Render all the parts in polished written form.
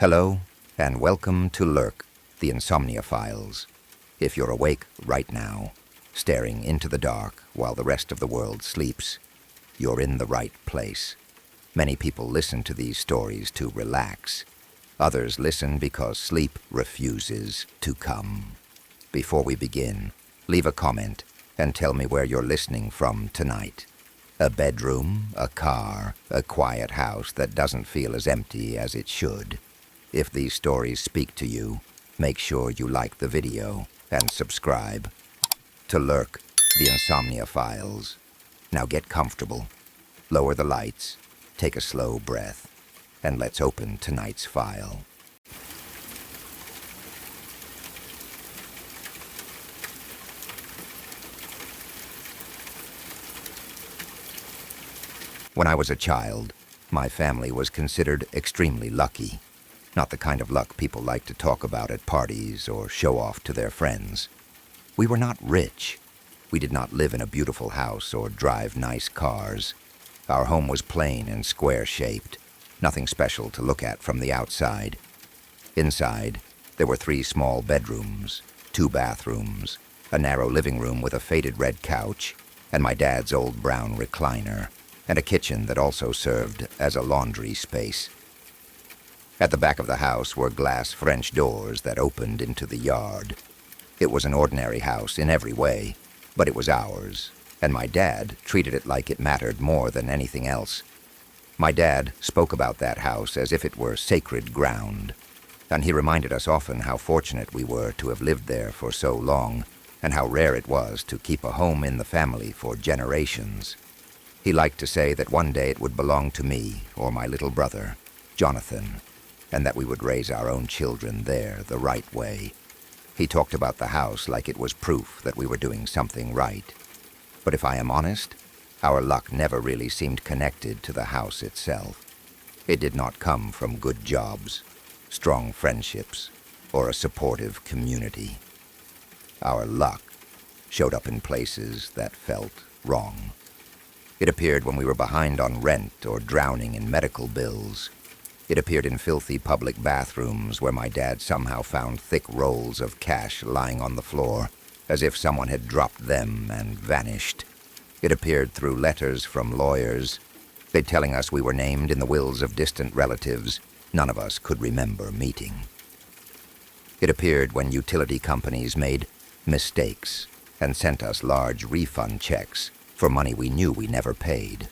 Hello, and welcome to LURK, the Insomnia Files. If you're awake right now, staring into the dark while the rest of the world sleeps, you're in the right place. Many people listen to these stories to relax. Others listen because sleep refuses to come. Before we begin, leave a comment and tell me where you're listening from tonight. A bedroom, a car, a quiet house that doesn't feel as empty as it should. If these stories speak to you, make sure you like the video and subscribe to LURK, the Insomnia Files. Now get comfortable, lower the lights, take a slow breath, and let's open tonight's file. When I was a child, my family was considered extremely lucky. Not the kind of luck people like to talk about at parties or show off to their friends. We were not rich. We did not live in a beautiful house or drive nice cars. Our home was plain and square-shaped, nothing special to look at from the outside. Inside, there were 3 small bedrooms, 2 bathrooms, a narrow living room with a faded red couch, and my dad's old brown recliner, and a kitchen that also served as a laundry space. At the back of the house were glass French doors that opened into the yard. It was an ordinary house in every way, but it was ours, and my dad treated it like it mattered more than anything else. My dad spoke about that house as if it were sacred ground, and he reminded us often how fortunate we were to have lived there for so long, and how rare it was to keep a home in the family for generations. He liked to say that one day it would belong to me or my little brother, Jonathan, and that we would raise our own children there the right way. He talked about the house like it was proof that we were doing something right. But if I am honest, our luck never really seemed connected to the house itself. It did not come from good jobs, strong friendships, or a supportive community. Our luck showed up in places that felt wrong. It appeared when we were behind on rent or drowning in medical bills. It appeared in filthy public bathrooms where my dad somehow found thick rolls of cash lying on the floor, as if someone had dropped them and vanished. It appeared through letters from lawyers. They telling us we were named in the wills of distant relatives none of us could remember meeting. It appeared when utility companies made mistakes and sent us large refund checks for money we knew we never paid.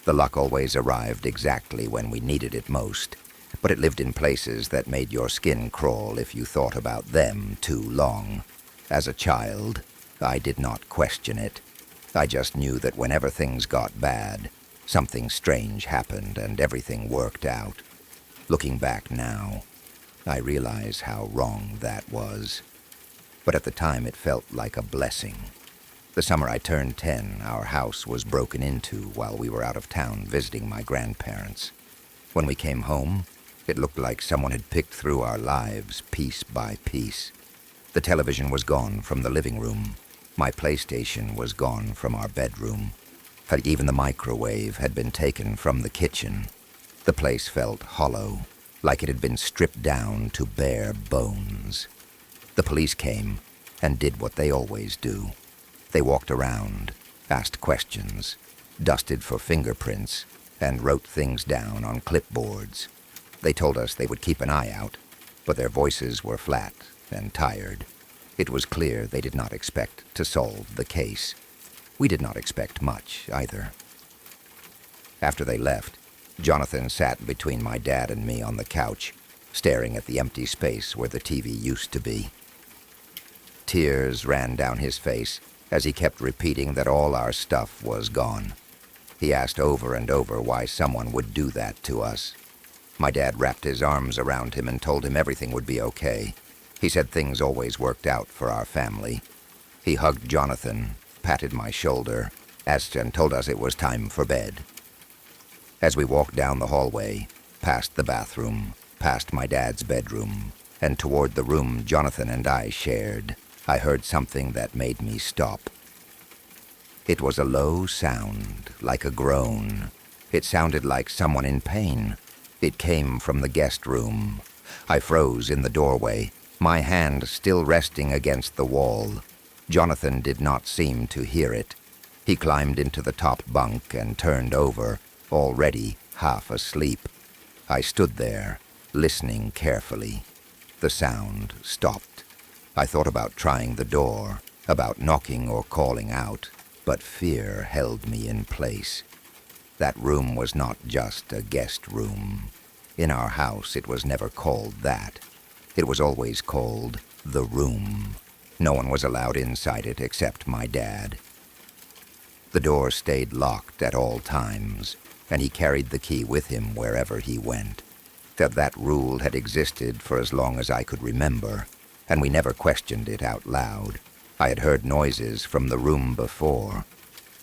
The luck always arrived exactly when we needed it most, but it lived in places that made your skin crawl if you thought about them too long. As a child, I did not question it. I just knew that whenever things got bad, something strange happened and everything worked out. Looking back now, I realize how wrong that was. But at the time it felt like a blessing. The summer I turned 10, our house was broken into while we were out of town visiting my grandparents. When we came home, it looked like someone had picked through our lives piece by piece. The television was gone from the living room. My PlayStation was gone from our bedroom. Even the microwave had been taken from the kitchen. The place felt hollow, like it had been stripped down to bare bones. The police came and did what they always do. They walked around, asked questions, dusted for fingerprints, and wrote things down on clipboards. They told us they would keep an eye out, but their voices were flat and tired. It was clear they did not expect to solve the case. We did not expect much, either. After they left, Jonathan sat between my dad and me on the couch, staring at the empty space where the TV used to be. Tears ran down his face as he kept repeating that all our stuff was gone. He asked over and over why someone would do that to us. My dad wrapped his arms around him and told him everything would be okay. He said things always worked out for our family. He hugged Jonathan, patted my shoulder, asked and told us it was time for bed. As we walked down the hallway, past the bathroom, past my dad's bedroom, and toward the room Jonathan and I shared, I heard something that made me stop. It was a low sound, like a groan. It sounded like someone in pain, It came from the guest room. I froze in the doorway, my hand still resting against the wall. Jonathan did not seem to hear it. He climbed into the top bunk and turned over, already half asleep. I stood there, listening carefully. The sound stopped. I thought about trying the door, about knocking or calling out, but fear held me in place. That room was not just a guest room. In our house, it was never called that. It was always called the room. No one was allowed inside it except my dad. The door stayed locked at all times, and he carried the key with him wherever he went. That rule had existed for as long as I could remember, and we never questioned it out loud. I had heard noises from the room before.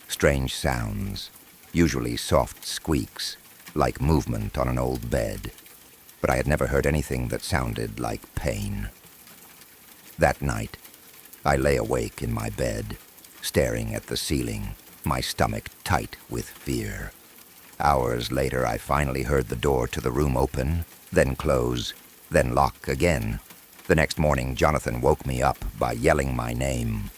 Strange sounds, usually soft squeaks, like movement on an old bed. But I had never heard anything that sounded like pain. That night, I lay awake in my bed, staring at the ceiling, my stomach tight with fear. Hours later, I finally heard the door to the room open, then close, then lock again. The next morning, Jonathan woke me up by yelling my name.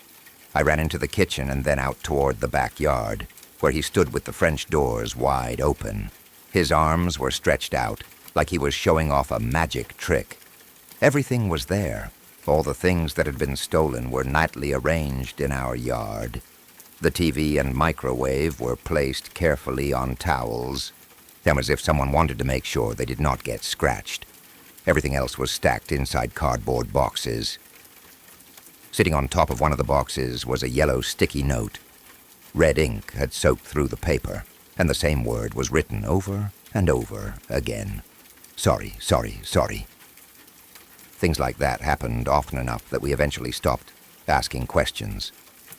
I ran into the kitchen and then out toward the backyard, where he stood with the French doors wide open. His arms were stretched out, like he was showing off a magic trick. Everything was there. All the things that had been stolen were neatly arranged in our yard. The TV and microwave were placed carefully on towels, as if someone wanted to make sure they did not get scratched. Everything else was stacked inside cardboard boxes. Sitting on top of one of the boxes was a yellow sticky note. Red ink had soaked through the paper, and the same word was written over and over again. Sorry, sorry, sorry. Things like that happened often enough that we eventually stopped asking questions.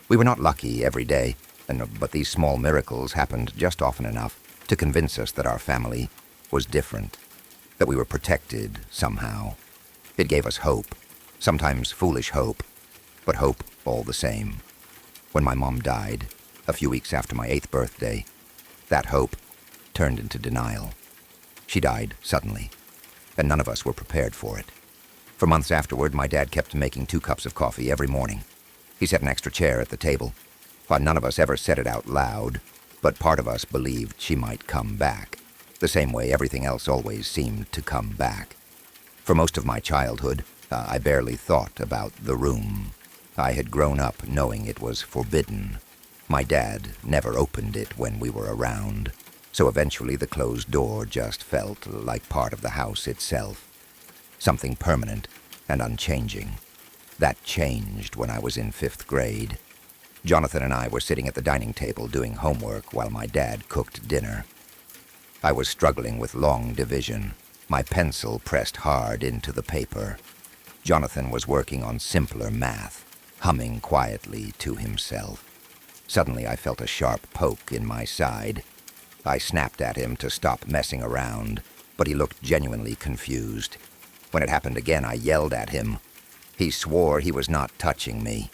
We were not lucky every day, but these small miracles happened just often enough to convince us that our family was different, that we were protected somehow. It gave us hope, sometimes foolish hope, but hope all the same. When my mom died, a few weeks after my 8th birthday, that hope turned into denial. She died suddenly, and none of us were prepared for it. For months afterward, my dad kept making 2 cups of coffee every morning. He set an extra chair at the table. While none of us ever said it out loud, but part of us believed she might come back, the same way everything else always seemed to come back. For most of my childhood, I barely thought about the room. I had grown up knowing it was forbidden. My dad never opened it when we were around, so eventually the closed door just felt like part of the house itself. Something permanent and unchanging. That changed when I was in 5th grade. Jonathan and I were sitting at the dining table doing homework while my dad cooked dinner. I was struggling with long division, my pencil pressed hard into the paper. Jonathan was working on simpler math, humming quietly to himself. Suddenly I felt a sharp poke in my side. I snapped at him to stop messing around, but he looked genuinely confused. When it happened again, I yelled at him. He swore he was not touching me.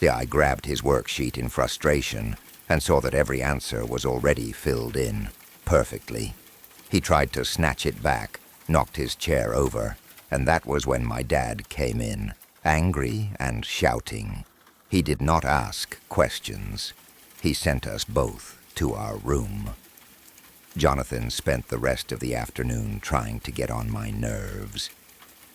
I grabbed his worksheet in frustration and saw that every answer was already filled in, perfectly. He tried to snatch it back, knocked his chair over, and that was when my dad came in, angry and shouting. He did not ask questions. He sent us both to our room. Jonathan spent the rest of the afternoon trying to get on my nerves.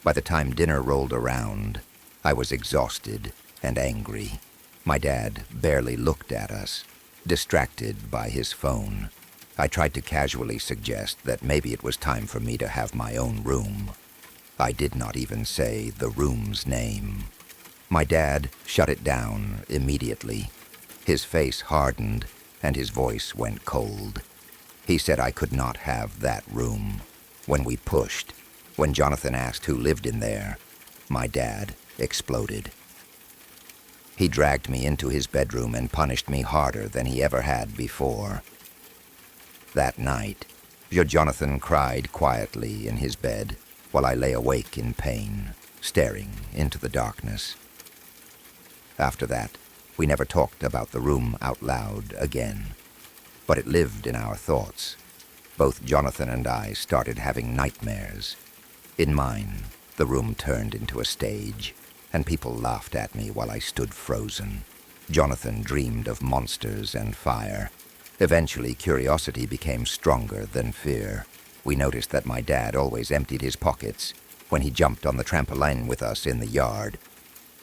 By the time dinner rolled around, I was exhausted and angry. My dad barely looked at us, distracted by his phone. I tried to casually suggest that maybe it was time for me to have my own room. I did not even say the room's name. My dad shut it down immediately. His face hardened and his voice went cold. He said I could not have that room. When we pushed, when Jonathan asked who lived in there, my dad exploded. He dragged me into his bedroom and punished me harder than he ever had before. That night, Jonathan cried quietly in his bed while I lay awake in pain, staring into the darkness. After that, we never talked about the room out loud again, but it lived in our thoughts, Both Jonathan and I started having nightmares. In mine, the room turned into a stage, and people laughed at me while I stood frozen. Jonathan dreamed of monsters and fire. Eventually, curiosity became stronger than fear. We noticed that my dad always emptied his pockets when he jumped on the trampoline with us in the yard.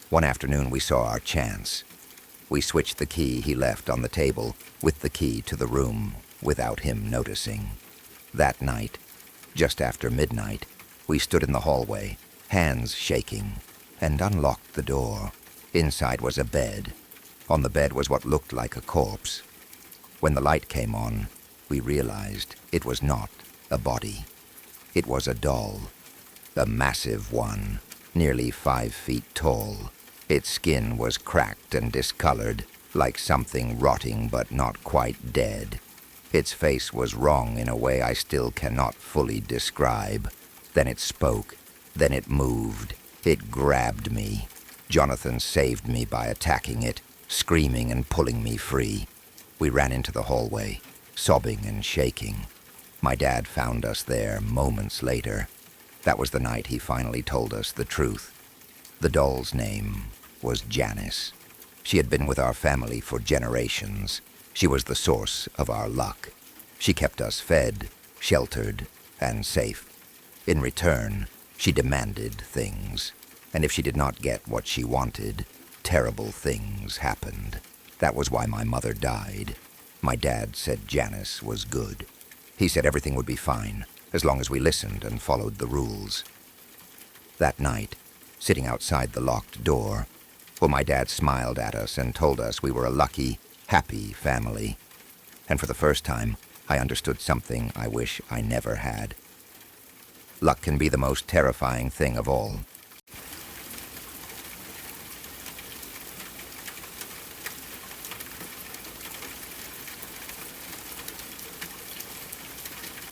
One afternoon, we saw our chance. We switched the key he left on the table with the key to the room without him noticing. That night, just after midnight, we stood in the hallway, hands shaking, and unlocked the door. Inside was a bed. On the bed was what looked like a corpse. When the light came on, we realized it was not a body. It was a doll, a massive one, nearly 5 feet tall. Its skin was cracked and discolored, like something rotting but not quite dead. Its face was wrong in a way I still cannot fully describe. Then it spoke. Then it moved. It grabbed me. Jonathan saved me by attacking it, screaming and pulling me free. We ran into the hallway, sobbing and shaking. My dad found us there moments later. That was the night he finally told us the truth. The doll's name was Janice. She had been with our family for generations. She was the source of our luck. She kept us fed, sheltered, and safe. In return, she demanded things. And if she did not get what she wanted, terrible things happened. That was why my mother died. My dad said Janice was good. He said everything would be fine, as long as we listened and followed the rules. That night, sitting outside the locked door, my dad smiled at us and told us we were a lucky, happy family. And for the first time, I understood something I wish I never had. Luck can be the most terrifying thing of all.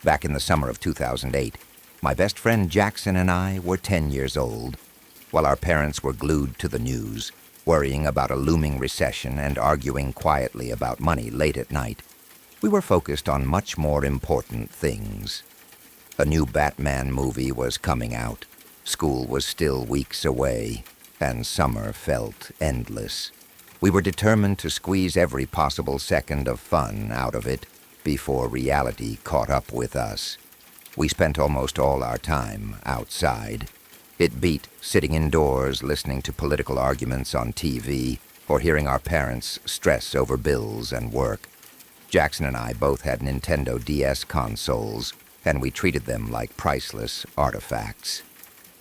Back in the summer of 2008, my best friend Jackson and I were 10 years old, while our parents were glued to the news, worrying about a looming recession and arguing quietly about money late at night. We were focused on much more important things. A new Batman movie was coming out, school was still weeks away, and summer felt endless. We were determined to squeeze every possible second of fun out of it before reality caught up with us. We spent almost all our time outside. It beat sitting indoors listening to political arguments on TV or hearing our parents stress over bills and work. Jackson and I both had Nintendo DS consoles, and we treated them like priceless artifacts.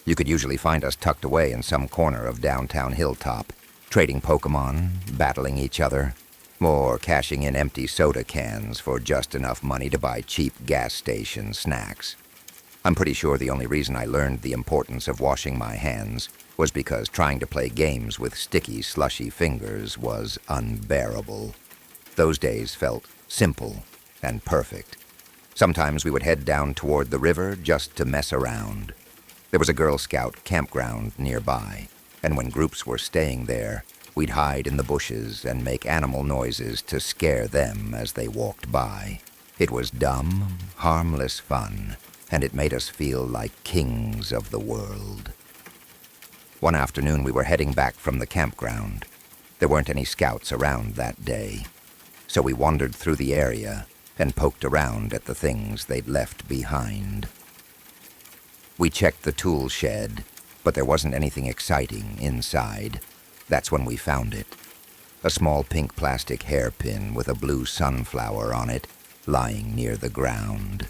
You could usually find us tucked away in some corner of downtown Hilltop, trading Pokemon, battling each other, or cashing in empty soda cans for just enough money to buy cheap gas station snacks. I'm pretty sure the only reason I learned the importance of washing my hands was because trying to play games with sticky, slushy fingers was unbearable. Those days felt simple and perfect. Sometimes we would head down toward the river just to mess around. There was a Girl Scout campground nearby, and when groups were staying there, we'd hide in the bushes and make animal noises to scare them as they walked by. It was dumb, harmless fun, and it made us feel like kings of the world. One afternoon, we were heading back from the campground. There weren't any scouts around that day, so we wandered through the area and poked around at the things they'd left behind. We checked the tool shed, but there wasn't anything exciting inside. That's when we found it. A small pink plastic hairpin with a blue sunflower on it, lying near the ground.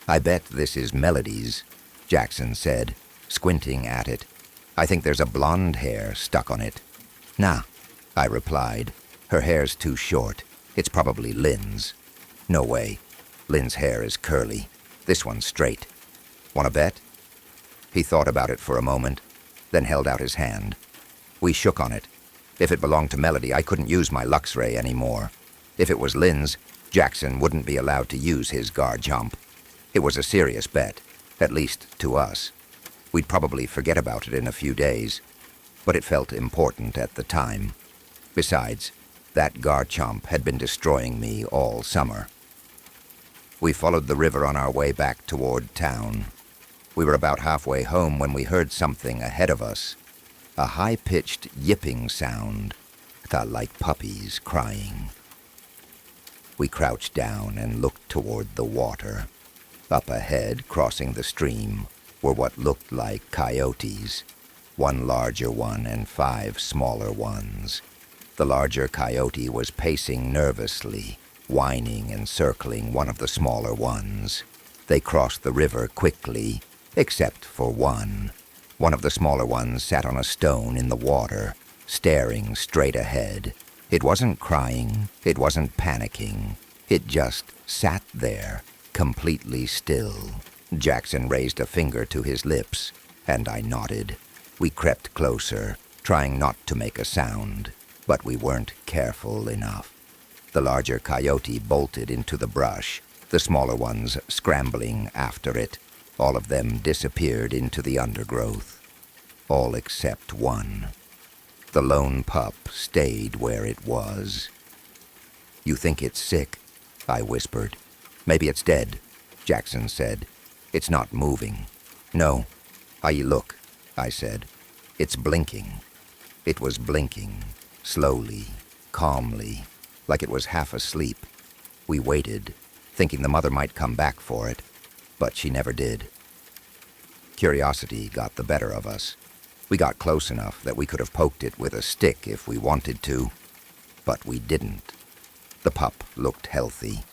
"I bet this is Melody's," Jackson said, squinting at it. "I think there's a blonde hair stuck on it." "Nah," I replied. "Her hair's too short. It's probably Lynn's." "No way. Lynn's hair is curly. This one's straight. Want to bet?" He thought about it for a moment, then held out his hand. We shook on it. If it belonged to Melody, I couldn't use my Luxray anymore. If it was Lynn's, Jackson wouldn't be allowed to use his Garchomp. It was a serious bet, at least to us. We'd probably forget about it in a few days, but it felt important at the time. Besides, that Garchomp had been destroying me all summer. We followed the river on our way back toward town. We were about halfway home when we heard something ahead of us. A high-pitched yipping sound, like puppies crying. We crouched down and looked toward the water. Up ahead, crossing the stream, were what looked like coyotes. One larger one and 5 smaller ones. The larger coyote was pacing nervously, whining and circling one of the smaller ones. They crossed the river quickly, except for one. One of the smaller ones sat on a stone in the water, staring straight ahead. It wasn't crying, it wasn't panicking. It just sat there, completely still. Jackson raised a finger to his lips, and I nodded. We crept closer, trying not to make a sound, but we weren't careful enough. The larger coyote bolted into the brush, the smaller ones scrambling after it. All of them disappeared into the undergrowth. All except one. The lone pup stayed where it was. "You think it's sick?" I whispered. "Maybe it's dead," Jackson said. "It's not moving." "No. Look," I said. "It's blinking." It was blinking, slowly, calmly, like it was half asleep. We waited, thinking the mother might come back for it, but she never did. Curiosity got the better of us. We got close enough that we could have poked it with a stick if we wanted to, but we didn't. The pup looked healthy.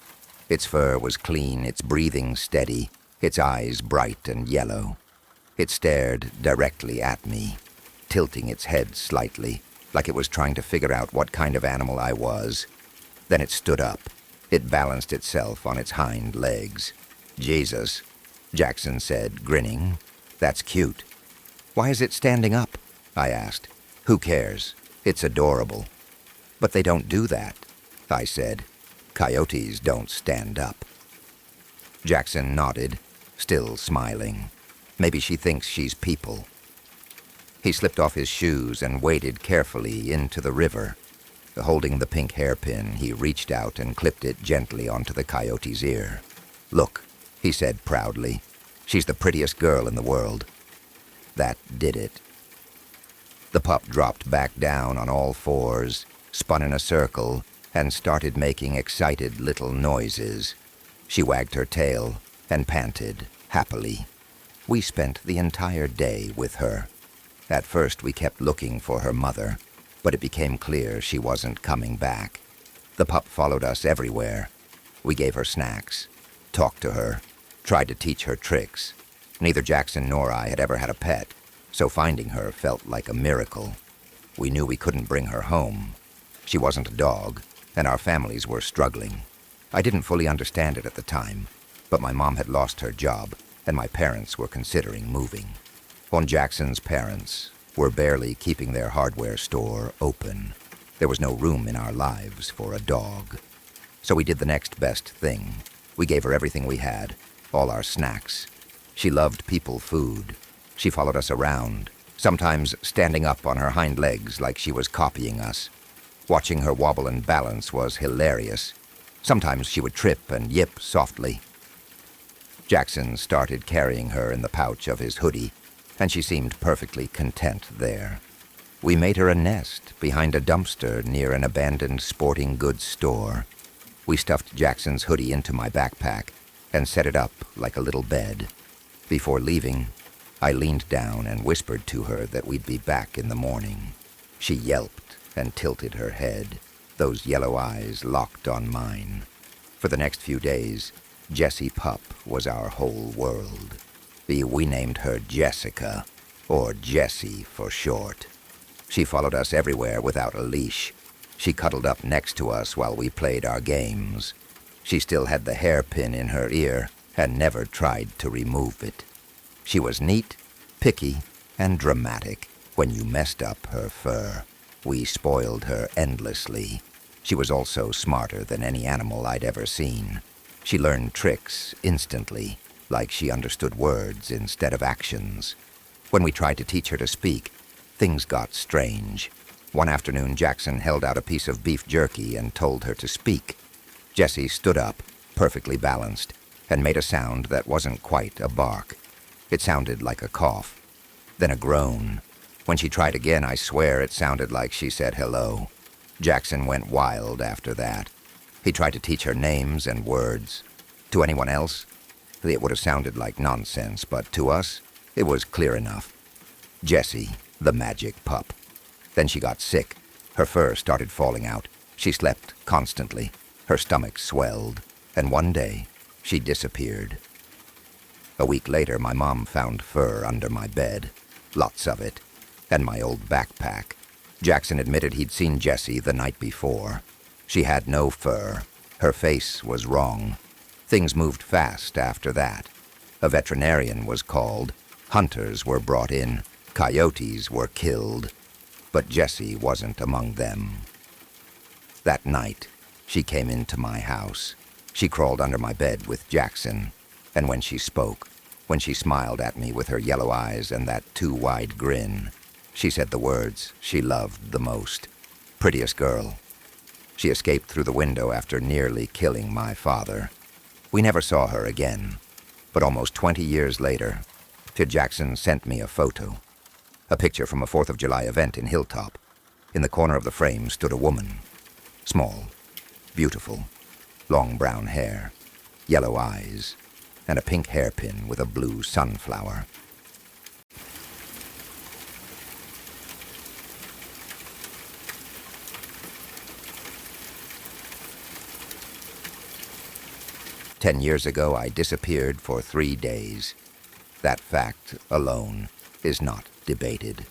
Its fur was clean, its breathing steady, its eyes bright and yellow. It stared directly at me, tilting its head slightly, like it was trying to figure out what kind of animal I was. Then it stood up. It balanced itself on its hind legs. "Jesus," Jackson said, grinning. "That's cute." "Why is it standing up?" I asked. "Who cares? It's adorable." "But they don't do that," I said. "Coyotes don't stand up." Jackson nodded, still smiling. Maybe she thinks she's people. He slipped off his shoes and waded carefully into the river. Holding the pink hairpin, he reached out and clipped it gently onto the coyote's ear. "Look," he said proudly. "She's the prettiest girl in the world." That did it. The pup dropped back down on all fours, spun in a circle, and started making excited little noises. She wagged her tail and panted happily. We spent the entire day with her. At first we kept looking for her mother, but it became clear she wasn't coming back. The pup followed us everywhere. We gave her snacks, talked to her, tried to teach her tricks. Neither Jackson nor I had ever had a pet, so finding her felt like a miracle. We knew we couldn't bring her home. She wasn't a dog, and our families were struggling. I didn't fully understand it at the time, but my mom had lost her job, and my parents were considering moving. Jackson's parents were barely keeping their hardware store open. There was no room in our lives for a dog. So we did the next best thing. We gave her everything we had, all our snacks. She loved people food. She followed us around, sometimes standing up on her hind legs like she was copying us. Watching her wobble and balance was hilarious. Sometimes she would trip and yip softly. Jackson started carrying her in the pouch of his hoodie, and she seemed perfectly content there. We made her a nest behind a dumpster near an abandoned sporting goods store. We stuffed Jackson's hoodie into my backpack and set it up like a little bed. Before leaving, I leaned down and whispered to her that we'd be back in the morning. She yelped and tilted her head, those yellow eyes locked on mine. For the next few days, Jessie Pup was our whole world. We named her Jessica, or Jessie for short. She followed us everywhere without a leash. She cuddled up next to us while we played our games. She still had the hairpin in her ear and never tried to remove it. She was neat, picky, and dramatic when you messed up her fur. We spoiled her endlessly. She was also smarter than any animal I'd ever seen. She learned tricks instantly, like she understood words instead of actions. When we tried to teach her to speak, things got strange. One afternoon, Jackson held out a piece of beef jerky and told her to speak. Jessie stood up, perfectly balanced, and made a sound that wasn't quite a bark. It sounded like a cough, then a groan. When she tried again, I swear it sounded like she said hello. Jackson went wild after that. He tried to teach her names and words. To anyone else, it would have sounded like nonsense, but to us, it was clear enough. Jessie, the magic pup. Then she got sick. Her fur started falling out. She slept constantly. Her stomach swelled. And one day, she disappeared. A week later, my mom found fur under my bed. Lots of it. And my old backpack. Jackson admitted he'd seen Jessie the night before. She had no fur. Her face was wrong. Things moved fast after that. A veterinarian was called. Hunters were brought in. Coyotes were killed. But Jessie wasn't among them. That night, she came into my house. She crawled under my bed with Jackson. And when she spoke, when she smiled at me with her yellow eyes and that too-wide grin, she said the words she loved the most. Prettiest girl. She escaped through the window after nearly killing my father. We never saw her again. But almost 20 years later, Jackson sent me a photo. A picture from a 4th of July event in Hilltop. In the corner of the frame stood a woman. Small, beautiful, long brown hair, yellow eyes, and a pink hairpin with a blue sunflower. "10 years ago, I disappeared for 3 days. That fact alone is not debated.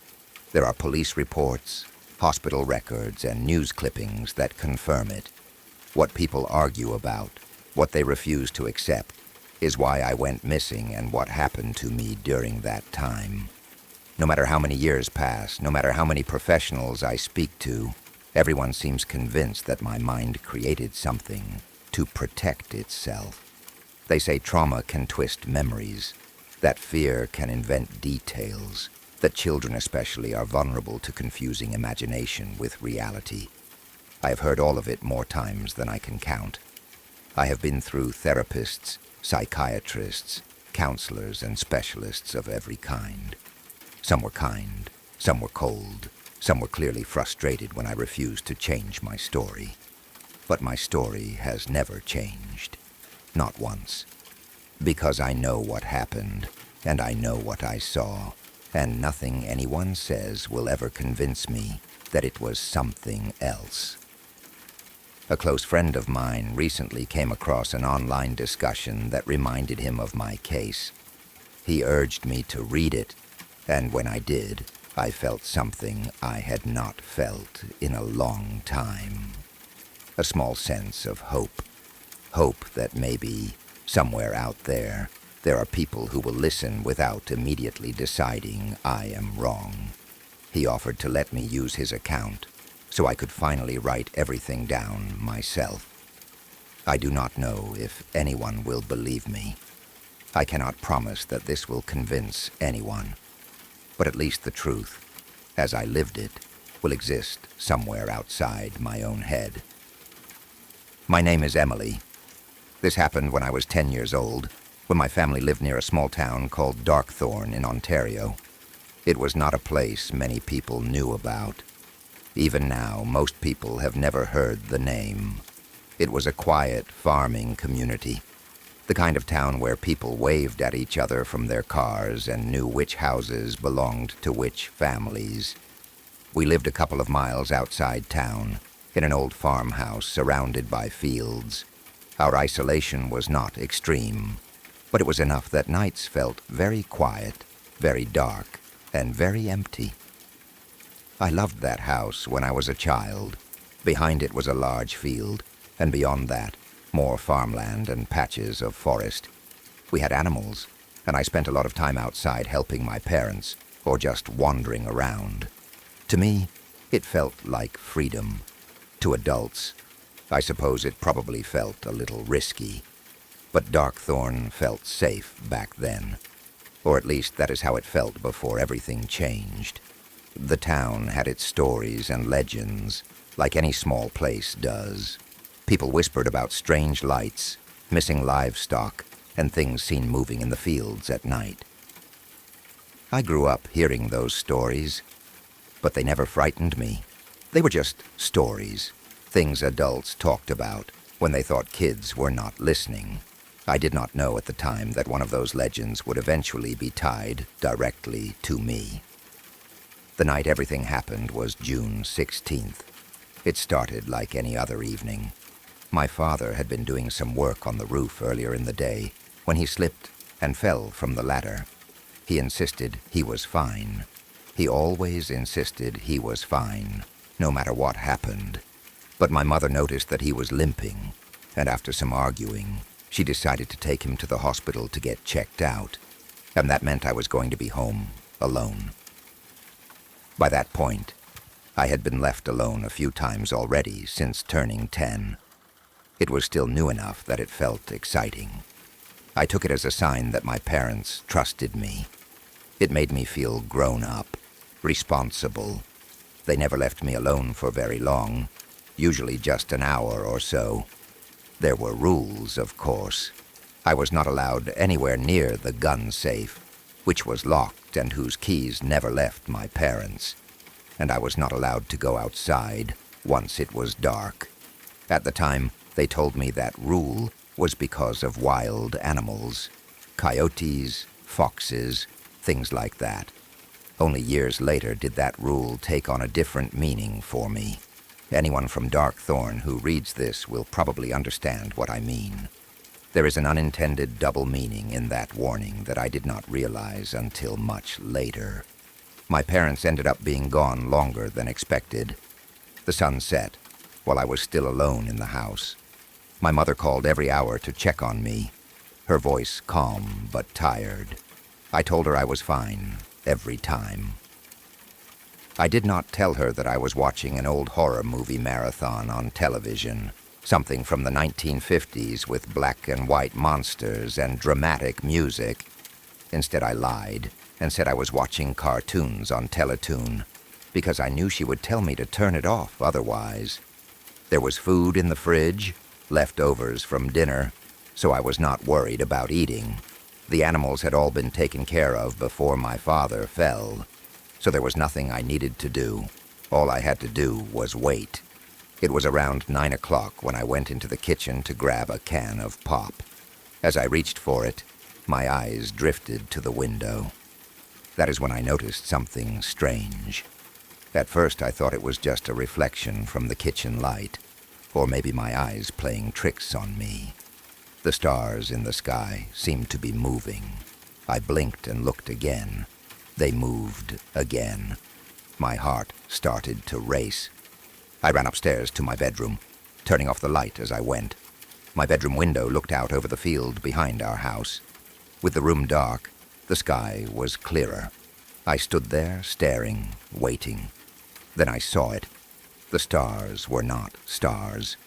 There are police reports, hospital records, and news clippings that confirm it. What people argue about, what they refuse to accept, is why I went missing and what happened to me during that time. No matter how many years pass, no matter how many professionals I speak to, everyone seems convinced that my mind created something to protect itself. They say trauma can twist memories, that fear can invent details, that children especially are vulnerable to confusing imagination with reality. I have heard all of it more times than I can count. I have been through therapists, psychiatrists, counselors, and specialists of every kind. Some were kind, some were cold, some were clearly frustrated when I refused to change my story. But my story has never changed. Not once. Because I know what happened, and I know what I saw, and nothing anyone says will ever convince me that it was something else. A close friend of mine recently came across an online discussion that reminded him of my case. He urged me to read it, and when I did, I felt something I had not felt in a long time. A small sense of hope. Hope that maybe, somewhere out there, there are people who will listen without immediately deciding I am wrong. He offered to let me use his account, so I could finally write everything down myself. I do not know if anyone will believe me. I cannot promise that this will convince anyone, but at least the truth, as I lived it, will exist somewhere outside my own head. My name is Emily. This happened when I was 10 years old, when my family lived near a small town called Darkthorn in Ontario. It was not a place many people knew about. Even now, most people have never heard the name. It was a quiet farming community, the kind of town where people waved at each other from their cars and knew which houses belonged to which families. We lived a couple of miles outside town, in an old farmhouse surrounded by fields. Our isolation was not extreme, but it was enough that nights felt very quiet, very dark, and very empty. I loved that house when I was a child. Behind it was a large field, and beyond that, more farmland and patches of forest. We had animals, and I spent a lot of time outside helping my parents, or just wandering around. To me, it felt like freedom. To adults, I suppose it probably felt a little risky. But Darkthorn felt safe back then. Or at least that is how it felt before everything changed. The town had its stories and legends, like any small place does. People whispered about strange lights, missing livestock, and things seen moving in the fields at night. I grew up hearing those stories, but they never frightened me. They were just stories, things adults talked about when they thought kids were not listening. I did not know at the time that one of those legends would eventually be tied directly to me. The night everything happened was June 16th. It started like any other evening. My father had been doing some work on the roof earlier in the day when he slipped and fell from the ladder. He insisted he was fine. He always insisted he was fine, no matter what happened. But my mother noticed that he was limping, and after some arguing, she decided to take him to the hospital to get checked out, and that meant I was going to be home alone. By that point, I had been left alone a few times already since turning 10. It was still new enough that it felt exciting. I took it as a sign that my parents trusted me. It made me feel grown up, responsible. They never left me alone for very long, usually just an hour or so. There were rules, of course. I was not allowed anywhere near the gun safe, which was locked and whose keys never left my parents. And I was not allowed to go outside once it was dark. At the time, they told me that rule was because of wild animals, coyotes, foxes, things like that. Only years later did that rule take on a different meaning for me. Anyone from Darkthorn who reads this will probably understand what I mean. There is an unintended double meaning in that warning that I did not realize until much later. My parents ended up being gone longer than expected. The sun set while I was still alone in the house. My mother called every hour to check on me, her voice calm but tired. I told her I was fine every time. I did not tell her that I was watching an old horror movie marathon on television, something from the 1950s with black and white monsters and dramatic music. Instead, I lied and said I was watching cartoons on Teletoon, because I knew she would tell me to turn it off otherwise. There was food in the fridge, leftovers from dinner, so I was not worried about eating. The animals had all been taken care of before my father fell, so there was nothing I needed to do. All I had to do was wait. It was around 9 o'clock when I went into the kitchen to grab a can of pop. As I reached for it, my eyes drifted to the window. That is when I noticed something strange. At first I thought it was just a reflection from the kitchen light, or maybe my eyes playing tricks on me. The stars in the sky seemed to be moving. I blinked and looked again. They moved again. My heart started to race. I ran upstairs to my bedroom, turning off the light as I went. My bedroom window looked out over the field behind our house. With the room dark, the sky was clearer. I stood there, staring, waiting. Then I saw it. The stars were not stars.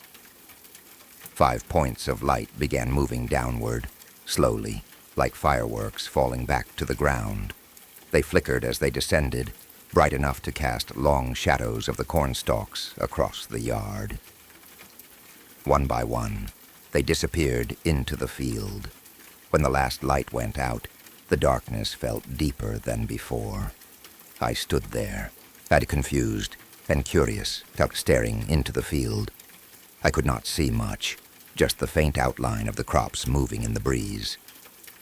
5 points of light began moving downward, slowly, like fireworks falling back to the ground. They flickered as they descended, bright enough to cast long shadows of the cornstalks across the yard. One by one, they disappeared into the field. When the last light went out, the darkness felt deeper than before. I stood there, confused and curious, staring into the field. I could not see much, just the faint outline of the crops moving in the breeze.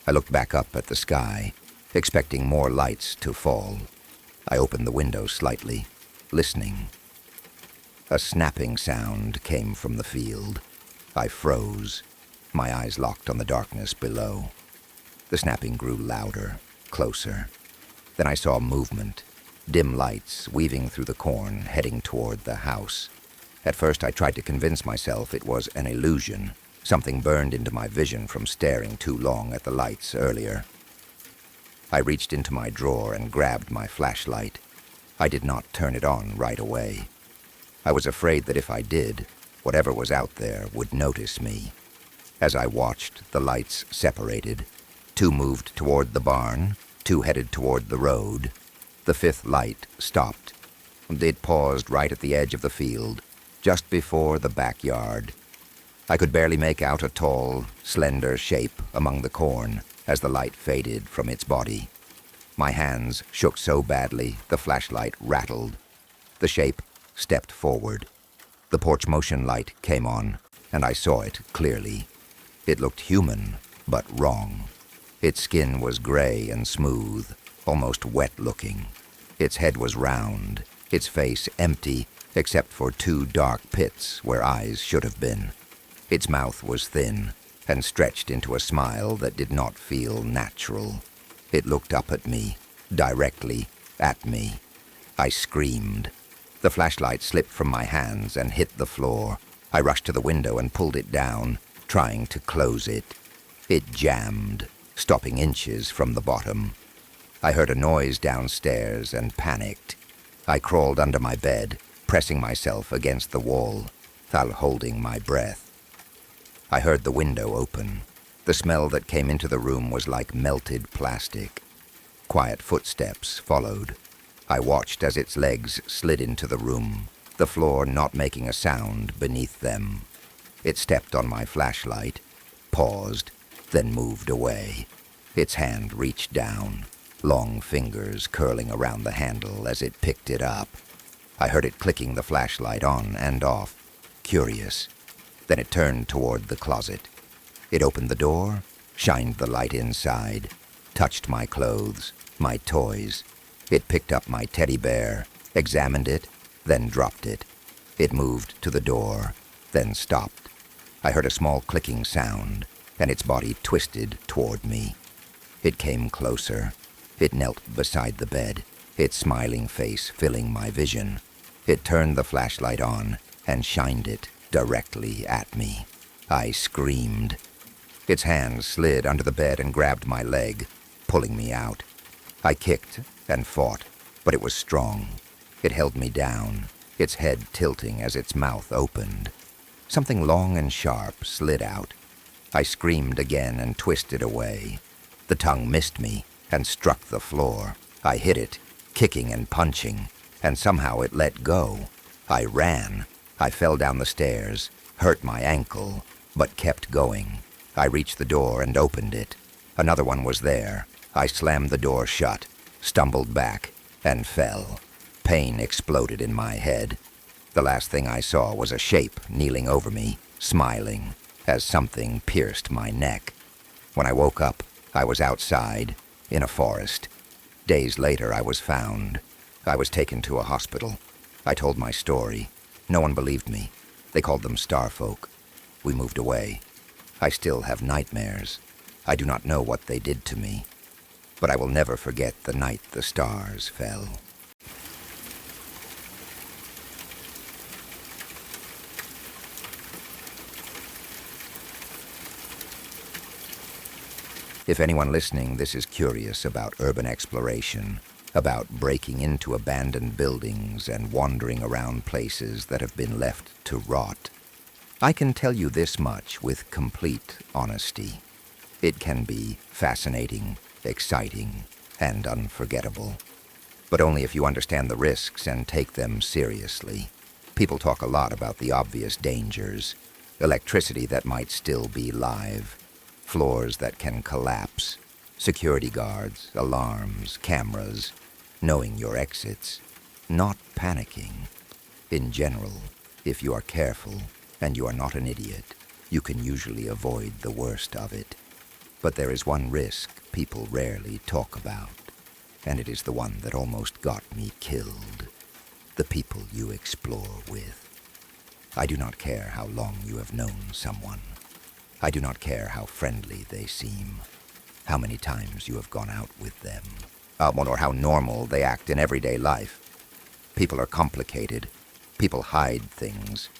I looked back up at the sky, expecting more lights to fall. I opened the window slightly, listening. A snapping sound came from the field. I froze, my eyes locked on the darkness below. The snapping grew louder, closer. Then I saw movement, dim lights weaving through the corn, heading toward the house. At first I tried to convince myself it was an illusion. Something burned into my vision from staring too long at the lights earlier. I reached into my drawer and grabbed my flashlight. I did not turn it on right away. I was afraid that if I did, whatever was out there would notice me. As I watched, the lights separated. 2 moved toward the barn, 2 headed toward the road. The 5th light stopped. It paused right at the edge of the field, just before the backyard. I could barely make out a tall, slender shape among the corn as the light faded from its body. My hands shook so badly the flashlight rattled. The shape stepped forward. The porch motion light came on, and I saw it clearly. It looked human, but wrong. Its skin was gray and smooth, almost wet-looking. Its head was round, its face empty, except for 2 dark pits where eyes should have been. Its mouth was thin and stretched into a smile that did not feel natural. It looked up at me, directly at me. I screamed. The flashlight slipped from my hands and hit the floor. I rushed to the window and pulled it down, trying to close it. It jammed, stopping inches from the bottom. I heard a noise downstairs and panicked. I crawled under my bed, pressing myself against the wall, while holding my breath. I heard the window open. The smell that came into the room was like melted plastic. Quiet footsteps followed. I watched as its legs slid into the room, the floor not making a sound beneath them. It stepped on my flashlight, paused, then moved away. Its hand reached down, long fingers curling around the handle as it picked it up. I heard it clicking the flashlight on and off, curious. Then it turned toward the closet. It opened the door, shined the light inside, touched my clothes, my toys. It picked up my teddy bear, examined it, then dropped it. It moved to the door, then stopped. I heard a small clicking sound, and its body twisted toward me. It came closer. It knelt beside the bed, its smiling face filling my vision. It turned the flashlight on and shined it directly at me. I screamed. Its hands slid under the bed and grabbed my leg, pulling me out. I kicked and fought, but it was strong. It held me down, its head tilting as its mouth opened. Something long and sharp slid out. I screamed again and twisted away. The tongue missed me and struck the floor. I hit it, kicking and punching, and somehow it let go. I ran. I fell down the stairs, hurt my ankle, but kept going. I reached the door and opened it. Another one was there. I slammed the door shut, stumbled back, and fell. Pain exploded in my head. The last thing I saw was a shape kneeling over me, smiling, as something pierced my neck. When I woke up, I was outside, in a forest. Days later, I was found. I was taken to a hospital. I told my story. No one believed me. They called them starfolk. We moved away. I still have nightmares. I do not know what they did to me, but I will never forget the night the stars fell. If anyone listening this is curious about urban exploration, about breaking into abandoned buildings and wandering around places that have been left to rot, I can tell you this much with complete honesty. It can be fascinating, exciting, and unforgettable. But only if you understand the risks and take them seriously. People talk a lot about the obvious dangers. Electricity that might still be live. Floors that can collapse. Security guards, alarms, cameras. Knowing your exits. Not panicking. In general, if you are careful and you are not an idiot, you can usually avoid the worst of it. But there is one risk people rarely talk about, and it is the one that almost got me killed. The people you explore with. I do not care how long you have known someone. I do not care how friendly they seem, how many times you have gone out with them, or how normal they act in everyday life. People are complicated. People hide things.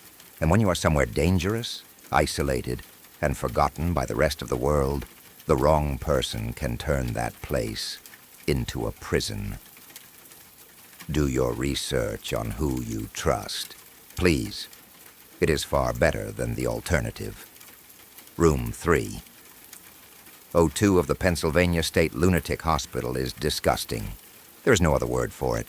And when you are somewhere dangerous, isolated, and forgotten by the rest of the world, the wrong person can turn that place into a prison. Do your research on who you trust. Please. It is far better than the alternative. Room 3. O2 of the Pennsylvania State Lunatic Hospital is disgusting. There is no other word for it.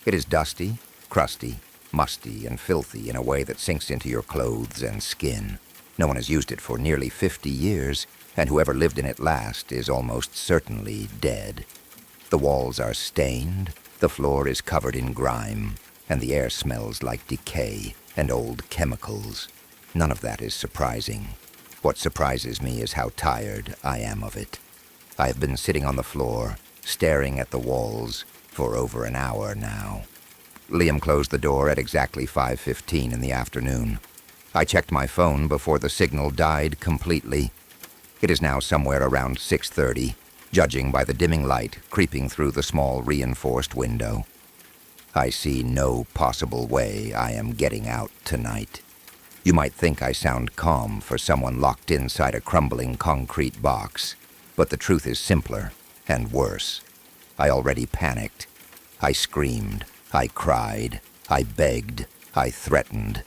It is dusty, crusty, musty, and filthy in a way that sinks into your clothes and skin. No one has used it for nearly 50 years, and whoever lived in it last is almost certainly dead. The walls are stained, the floor is covered in grime, and the air smells like decay and old chemicals. None of that is surprising. What surprises me is how tired I am of it. I have been sitting on the floor, staring at the walls, for over an hour now. Liam closed the door at exactly 5:15 in the afternoon. I checked my phone before the signal died completely. It is now somewhere around 6:30, judging by the dimming light creeping through the small reinforced window. I see no possible way I am getting out tonight. You might think I sound calm for someone locked inside a crumbling concrete box, but the truth is simpler and worse. I already panicked. I screamed. I cried. I begged. I threatened.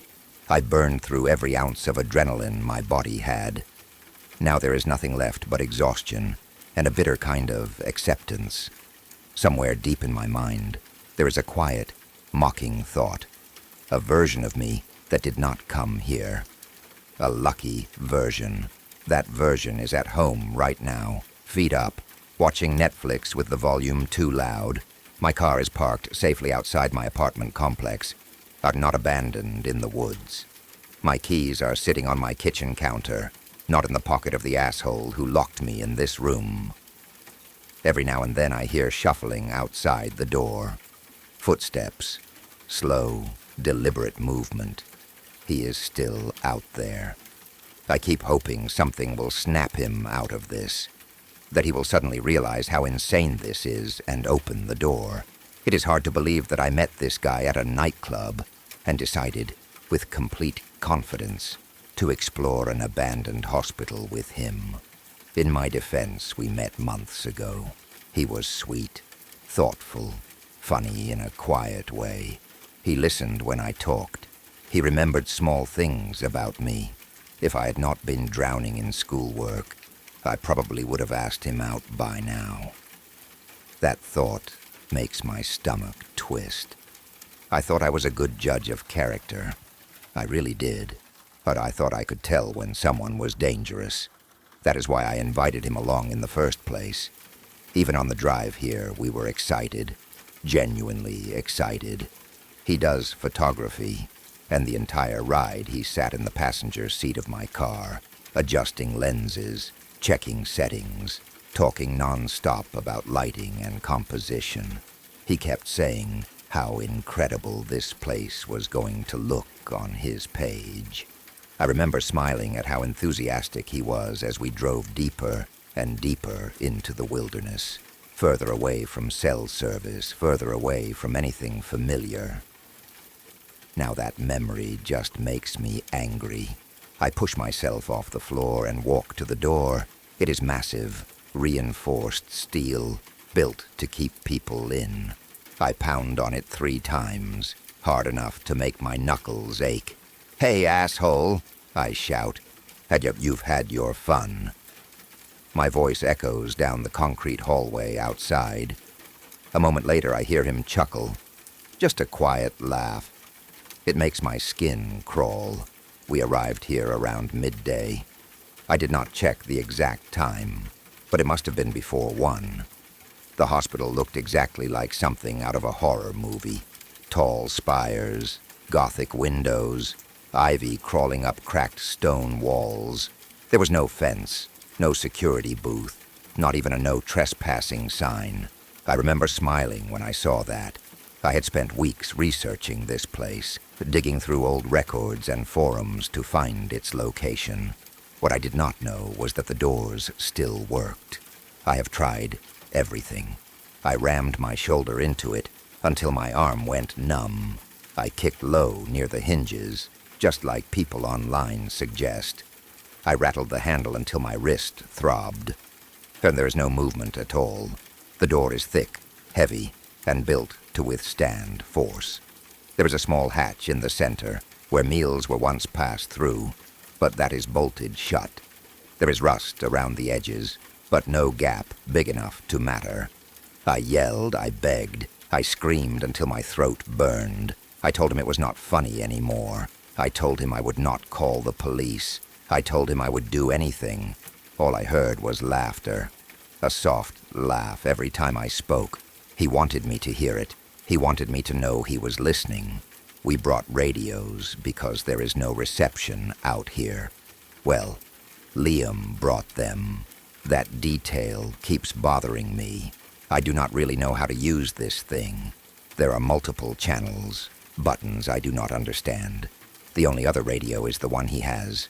I burned through every ounce of adrenaline my body had. Now there is nothing left but exhaustion and a bitter kind of acceptance. Somewhere deep in my mind, there is a quiet, mocking thought, a version of me that did not come here. A lucky version. That version is at home right now, feet up, watching Netflix with the volume too loud. My car is parked safely outside my apartment complex, but not abandoned in the woods. My keys are sitting on my kitchen counter, not in the pocket of the asshole who locked me in this room. Every now and then I hear shuffling outside the door. Footsteps. Slow, deliberate movement. He is still out there. I keep hoping something will snap him out of this, that he will suddenly realize how insane this is and open the door. It is hard to believe that I met this guy at a nightclub and decided, with complete confidence, to explore an abandoned hospital with him. In my defense, we met months ago. He was sweet, thoughtful, funny in a quiet way. He listened when I talked. He remembered small things about me. If I had not been drowning in schoolwork, I probably would have asked him out by now. That thought makes my stomach twist. I thought I was a good judge of character. I really did. But I thought I could tell when someone was dangerous. That is why I invited him along in the first place. Even on the drive here, we were excited. Genuinely excited. He does photography, and the entire ride he sat in the passenger seat of my car, adjusting lenses, checking settings, talking non-stop about lighting and composition. He kept saying how incredible this place was going to look on his page. I remember smiling at how enthusiastic he was as we drove deeper and deeper into the wilderness, further away from cell service, further away from anything familiar. Now that memory just makes me angry. I push myself off the floor and walk to the door. It is massive, reinforced steel, built to keep people in. I pound on it 3 times, hard enough to make my knuckles ache. "Hey, asshole," I shout. You've had your fun." My voice echoes down the concrete hallway outside. A moment later, I hear him chuckle. Just a quiet laugh. It makes my skin crawl. We arrived here around midday. I did not check the exact time, but it must have been before 1. The hospital looked exactly like something out of a horror movie. Tall spires, Gothic windows, ivy crawling up cracked stone walls. There was no fence, no security booth, not even a no trespassing sign. I remember smiling when I saw that. I had spent weeks researching this place, digging through old records and forums to find its location. What I did not know was that the doors still worked. I have tried everything. I rammed my shoulder into it until my arm went numb. I kicked low near the hinges, just like people online suggest. I rattled the handle until my wrist throbbed. Then there is no movement at all. The door is thick, heavy, and built to withstand force. There is a small hatch in the center, where meals were once passed through, but that is bolted shut. There is rust around the edges, but no gap big enough to matter. I yelled, I begged, I screamed until my throat burned. I told him it was not funny anymore. I told him I would not call the police. I told him I would do anything. All I heard was laughter. A soft laugh every time I spoke. He wanted me to hear it. He wanted me to know he was listening. We brought radios because there is no reception out here. Well, Liam brought them. That detail keeps bothering me. I do not really know how to use this thing. There are multiple channels, buttons I do not understand. The only other radio is the one he has.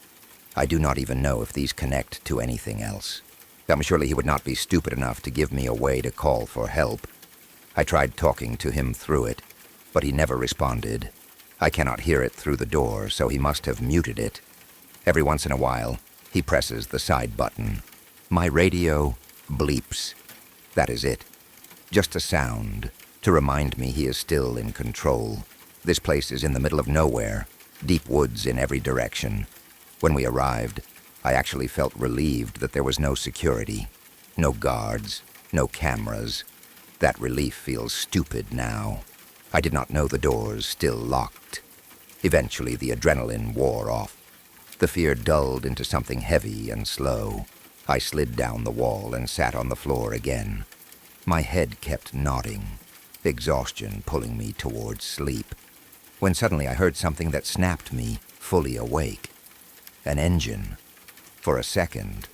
I do not even know if these connect to anything else. Surely he would not be stupid enough to give me a way to call for help. I tried talking to him through it, but he never responded. I cannot hear it through the door, so he must have muted it. Every once in a while, he presses the side button. My radio bleeps. That is it. Just a sound to remind me he is still in control. This place is in the middle of nowhere, deep woods in every direction. When we arrived, I actually felt relieved that there was no security, no guards, no cameras. That relief feels stupid now. I did not know the doors still locked. Eventually, the adrenaline wore off. The fear dulled into something heavy and slow. I slid down the wall and sat on the floor again. My head kept nodding, exhaustion pulling me towards sleep, when suddenly I heard something that snapped me fully awake. An engine. For a second,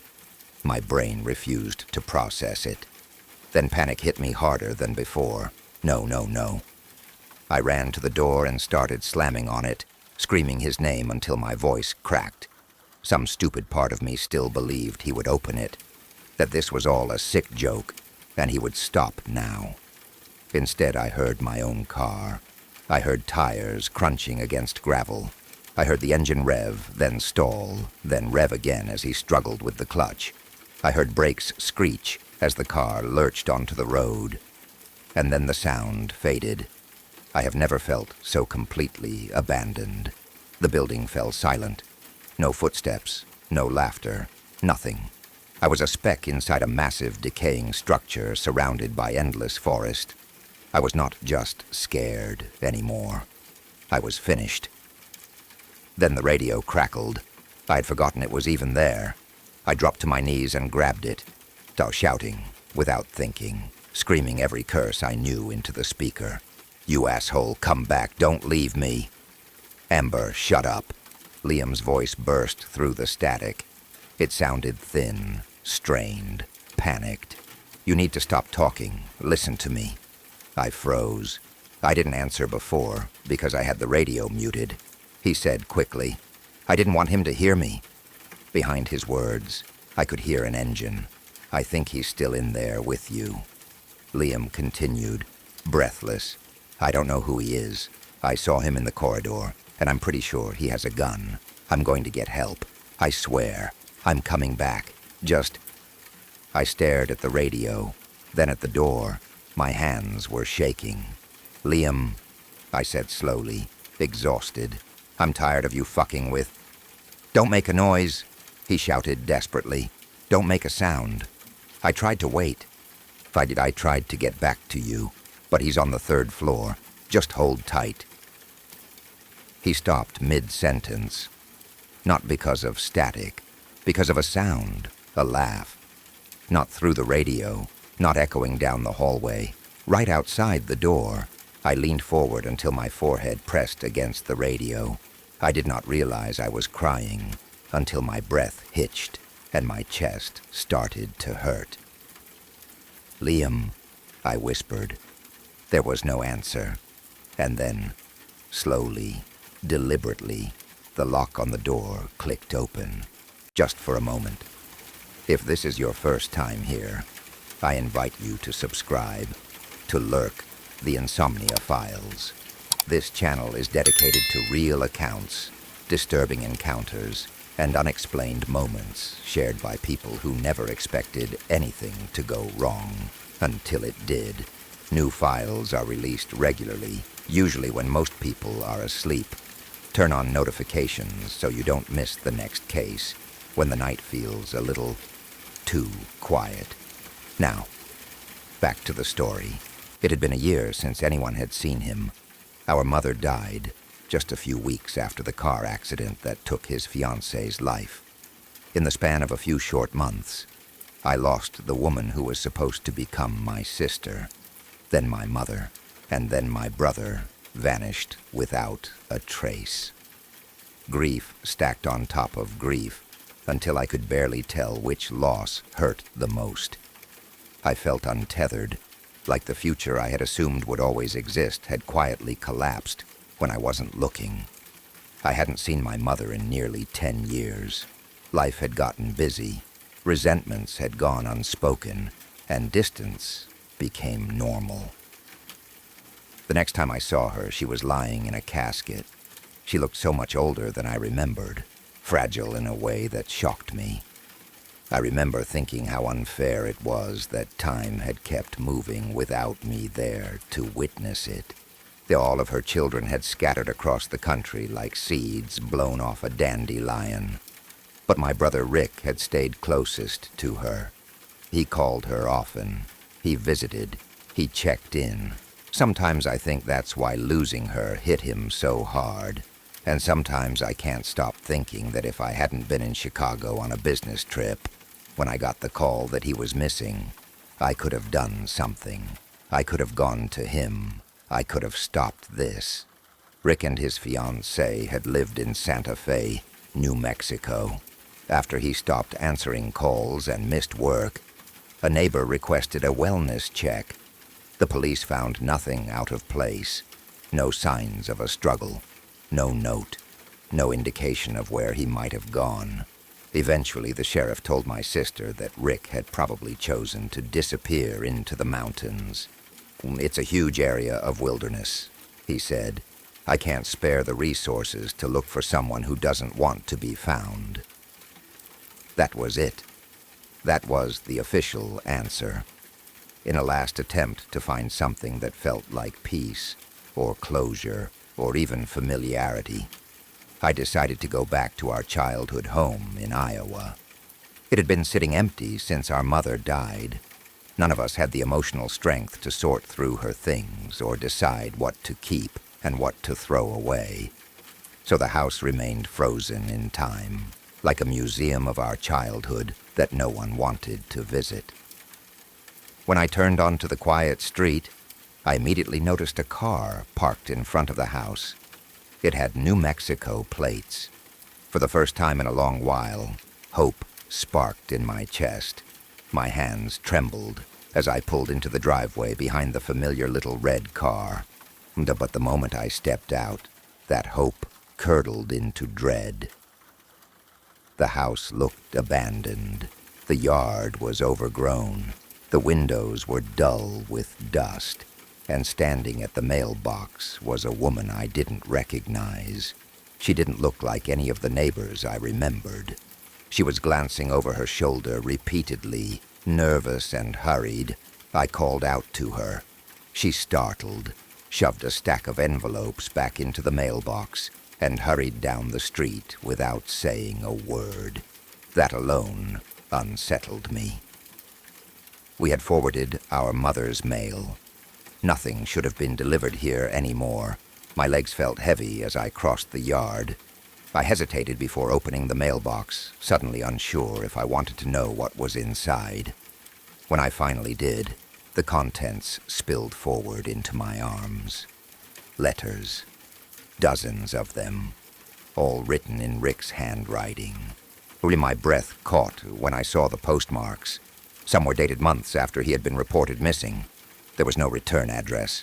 my brain refused to process it. Then panic hit me harder than before. No, no, no. I ran to the door and started slamming on it, screaming his name until my voice cracked. Some stupid part of me still believed he would open it, that this was all a sick joke, and he would stop now. Instead, I heard my own car. I heard tires crunching against gravel. I heard the engine rev, then stall, then rev again as he struggled with the clutch. I heard brakes screech as the car lurched onto the road. And then the sound faded. I have never felt so completely abandoned. The building fell silent. No footsteps, no laughter, nothing. I was a speck inside a massive, decaying structure surrounded by endless forest. I was not just scared anymore. I was finished. Then the radio crackled. I had forgotten it was even there. I dropped to my knees and grabbed it, shouting, without thinking, screaming every curse I knew into the speaker. "You asshole, come back, don't leave me." "Amber, shut up." Liam's voice burst through the static. It sounded thin, strained, panicked. "You need to stop talking. Listen to me." I froze. I didn't answer before, because I had the radio muted. He said quickly, "I didn't want him to hear me." Behind his words, I could hear an engine. "I think he's still in there with you." Liam continued, breathless. "I don't know who he is. I saw him in the corridor, and I'm pretty sure he has a gun. I'm going to get help. I swear. I'm coming back. Just..." I stared at the radio, then at the door. My hands were shaking. "Liam," I said slowly, exhausted. "I'm tired of you fucking with..." "Don't make a noise," he shouted desperately. "Don't make a sound." I tried to wait. I tried to get back to you, but he's on the 3rd floor. Just hold tight." He stopped mid-sentence. Not because of static, because of a sound, a laugh. Not through the radio, not echoing down the hallway. Right outside the door, I leaned forward until my forehead pressed against the radio. I did not realize I was crying until my breath hitched and my chest started to hurt. "Liam," I whispered. There was no answer. And then, slowly, deliberately, the lock on the door clicked open, just for a moment. If this is your first time here, I invite you to subscribe to LURK, the Insomnia Files. This channel is dedicated to real accounts, disturbing encounters, and unexplained moments shared by people who never expected anything to go wrong until it did. New files are released regularly, usually when most people are asleep. Turn on notifications so you don't miss the next case when the night feels a little too quiet. Now, back to the story. It had been a year since anyone had seen him. Our mother died just a few weeks after the car accident that took his fiancée's life. In the span of a few short months, I lost the woman who was supposed to become my sister, then my mother, and then my brother vanished without a trace. Grief stacked on top of grief until I could barely tell which loss hurt the most. I felt untethered, like the future I had assumed would always exist had quietly collapsed when I wasn't looking. I hadn't seen my mother in nearly 10 years. Life had gotten busy, resentments had gone unspoken, and distance became normal. The next time I saw her, she was lying in a casket. She looked so much older than I remembered, fragile in a way that shocked me. I remember thinking how unfair it was that time had kept moving without me there to witness it. All of her children had scattered across the country like seeds blown off a dandelion. But my brother Rick had stayed closest to her. He called her often. He visited. He checked in. Sometimes I think that's why losing her hit him so hard. And sometimes I can't stop thinking that if I hadn't been in Chicago on a business trip, when I got the call that he was missing, I could have done something. I could have gone to him. I could have stopped this. Rick and his fiancée had lived in Santa Fe, New Mexico. After he stopped answering calls and missed work, a neighbor requested a wellness check. The police found nothing out of place. No signs of a struggle. No note. No indication of where he might have gone. Eventually, the sheriff told my sister that Rick had probably chosen to disappear into the mountains. "It's a huge area of wilderness," he said. "I can't spare the resources to look for someone who doesn't want to be found." That was it. That was the official answer. In a last attempt to find something that felt like peace, or closure, or even familiarity, I decided to go back to our childhood home in Iowa. It had been sitting empty since our mother died. None of us had the emotional strength to sort through her things or decide what to keep and what to throw away. So the house remained frozen in time, like a museum of our childhood that no one wanted to visit. When I turned onto the quiet street, I immediately noticed a car parked in front of the house. It had New Mexico plates. For the first time in a long while, hope sparked in my chest. My hands trembled as I pulled into the driveway behind the familiar little red car. But the moment I stepped out, that hope curdled into dread. The house looked abandoned. The yard was overgrown. The windows were dull with dust. And standing at the mailbox was a woman I didn't recognize. She didn't look like any of the neighbors I remembered. She was glancing over her shoulder repeatedly, nervous and hurried. I called out to her. She startled, shoved a stack of envelopes back into the mailbox, and hurried down the street without saying a word. That alone unsettled me. We had forwarded our mother's mail. Nothing should have been delivered here anymore. My legs felt heavy as I crossed the yard. I hesitated before opening the mailbox, suddenly unsure if I wanted to know what was inside. When I finally did, the contents spilled forward into my arms. Letters. Dozens of them. All written in Rick's handwriting. Only my breath caught when I saw the postmarks. Some were dated months after he had been reported missing. There was no return address.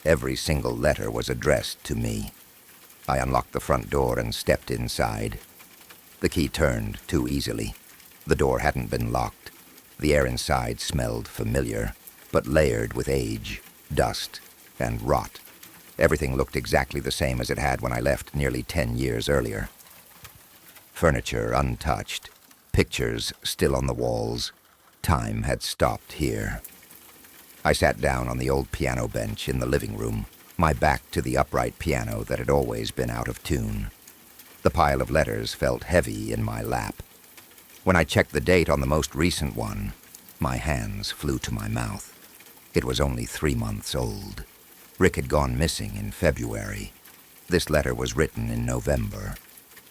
Every single letter was addressed to me. I unlocked the front door and stepped inside. The key turned too easily. The door hadn't been locked. The air inside smelled familiar, but layered with age, dust, and rot. Everything looked exactly the same as it had when I left nearly 10 years earlier. Furniture untouched, pictures still on the walls. Time had stopped here. I sat down on the old piano bench in the living room, my back to the upright piano that had always been out of tune. The pile of letters felt heavy in my lap. When I checked the date on the most recent one, my hands flew to my mouth. It was only 3 months old. Rick had gone missing in February. This letter was written in November.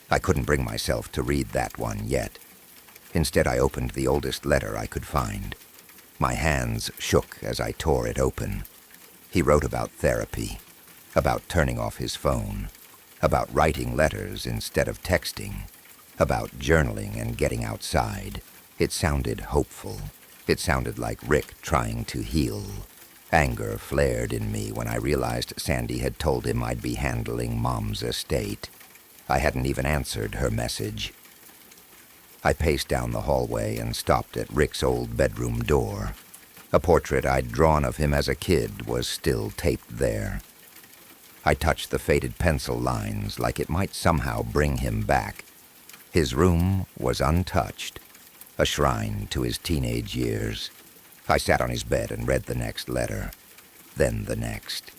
I couldn't bring myself to read that one yet. Instead, I opened the oldest letter I could find. My hands shook as I tore it open. He wrote about therapy, about turning off his phone, about writing letters instead of texting, about journaling and getting outside. It sounded hopeful. It sounded like Rick trying to heal. Anger flared in me when I realized Sandy had told him I'd be handling Mom's estate. I hadn't even answered her message. I paced down the hallway and stopped at Rick's old bedroom door. A portrait I'd drawn of him as a kid was still taped there. I touched the faded pencil lines like it might somehow bring him back. His room was untouched, a shrine to his teenage years. I sat on his bed and read the next letter, then the next.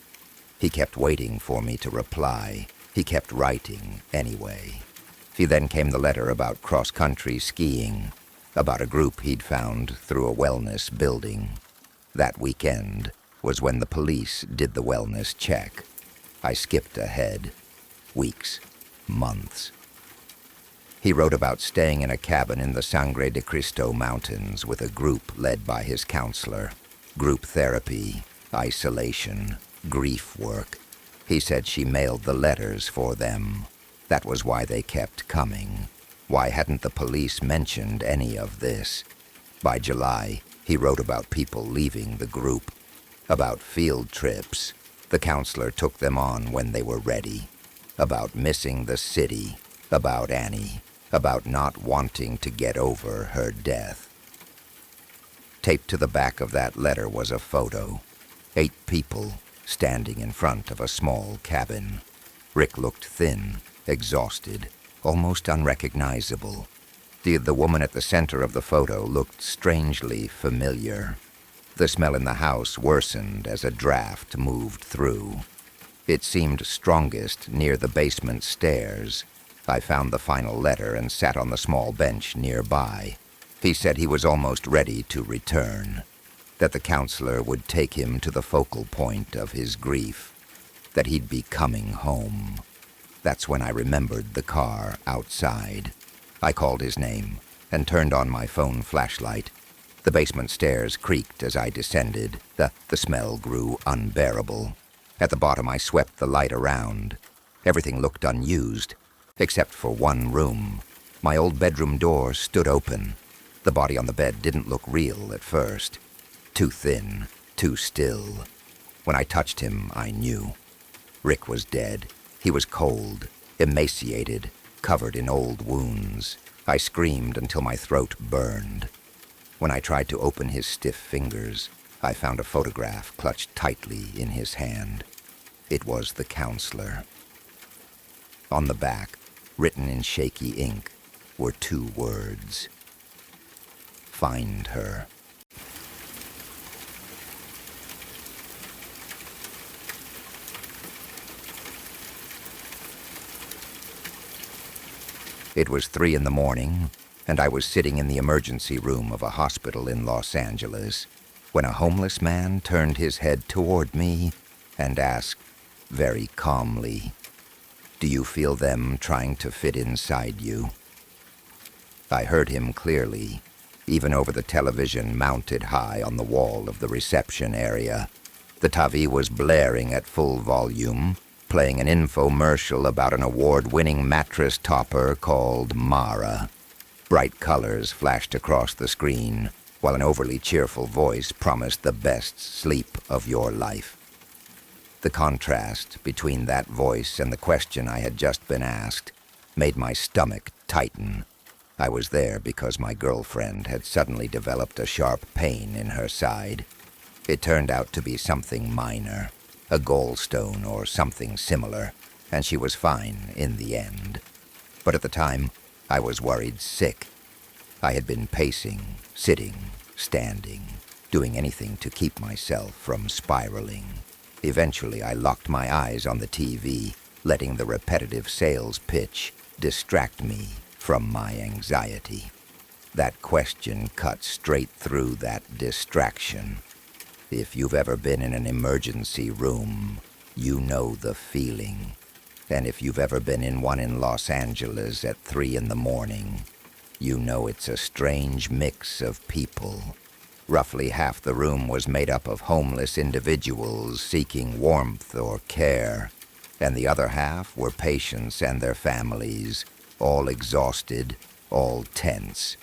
He kept waiting for me to reply. He kept writing anyway. Then came the letter about cross-country skiing, about a group he'd found through a wellness building. That weekend was when the police did the wellness check. I skipped ahead. Weeks, months. He wrote about staying in a cabin in the Sangre de Cristo Mountains with a group led by his counselor. Group therapy, isolation, grief work. He said she mailed the letters for them. That was why they kept coming. Why hadn't the police mentioned any of this? By July, he wrote about people leaving the group, about field trips. The counselor took them on when they were ready, about missing the city, about Annie, about not wanting to get over her death. Taped to the back of that letter was a photo. 8 people standing in front of a small cabin. Rick looked thin, exhausted, almost unrecognizable. The woman at the center of the photo looked strangely familiar. The smell in the house worsened as a draft moved through. It seemed strongest near the basement stairs. I found the final letter and sat on the small bench nearby. He said he was almost ready to return, that the counselor would take him to the focal point of his grief, that he'd be coming home. That's when I remembered the car outside. I called his name and turned on my phone flashlight. The basement stairs creaked as I descended. The smell grew unbearable. At the bottom, I swept the light around. Everything looked unused, except for one room. My old bedroom door stood open. The body on the bed didn't look real at first. Too thin, too still. When I touched him, I knew. Rick was dead. He was cold, emaciated, covered in old wounds. I screamed until my throat burned. When I tried to open his stiff fingers, I found a photograph clutched tightly in his hand. It was the counselor. On the back, written in shaky ink, were 2 words. Find her. It was 3 a.m, and I was sitting in the emergency room of a hospital in Los Angeles when a homeless man turned his head toward me and asked, very calmly, "Do you feel them trying to fit inside you?" I heard him clearly, even over the television mounted high on the wall of the reception area. The TV was blaring at full volume, playing an infomercial about an award-winning mattress topper called Mara. Bright colors flashed across the screen, while an overly cheerful voice promised the best sleep of your life. The contrast between that voice and the question I had just been asked made my stomach tighten. I was there because my girlfriend had suddenly developed a sharp pain in her side. It turned out to be something minor, a gallstone or something similar, and she was fine in the end. But at the time, I was worried sick. I had been pacing, sitting, standing, doing anything to keep myself from spiraling. Eventually, I locked my eyes on the TV, letting the repetitive sales pitch distract me from my anxiety. That question cut straight through that distraction. If you've ever been in an emergency room, you know the feeling. And if you've ever been in one in Los Angeles at 3 in the morning, you know it's a strange mix of people. Roughly half the room was made up of homeless individuals seeking warmth or care, and the other half were patients and their families, all exhausted, all tense.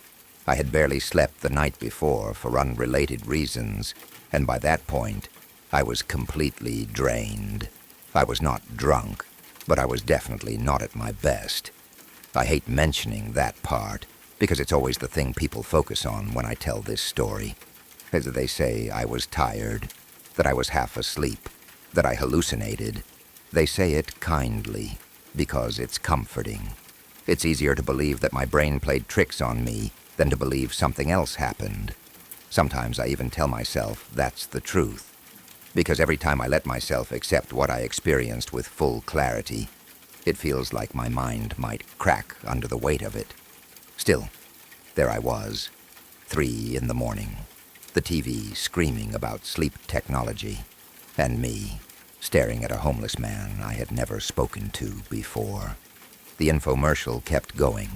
I had barely slept the night before for unrelated reasons, and by that point, I was completely drained. I was not drunk, but I was definitely not at my best. I hate mentioning that part, because it's always the thing people focus on when I tell this story. As they say, I was tired, that I was half asleep, that I hallucinated. They say it kindly, because it's comforting. It's easier to believe that my brain played tricks on me than to believe something else happened. Sometimes I even tell myself that's the truth, because every time I let myself accept what I experienced with full clarity, it feels like my mind might crack under the weight of it. Still, there I was, 3 in the morning, the TV screaming about sleep technology, and me staring at a homeless man I had never spoken to before. The infomercial kept going.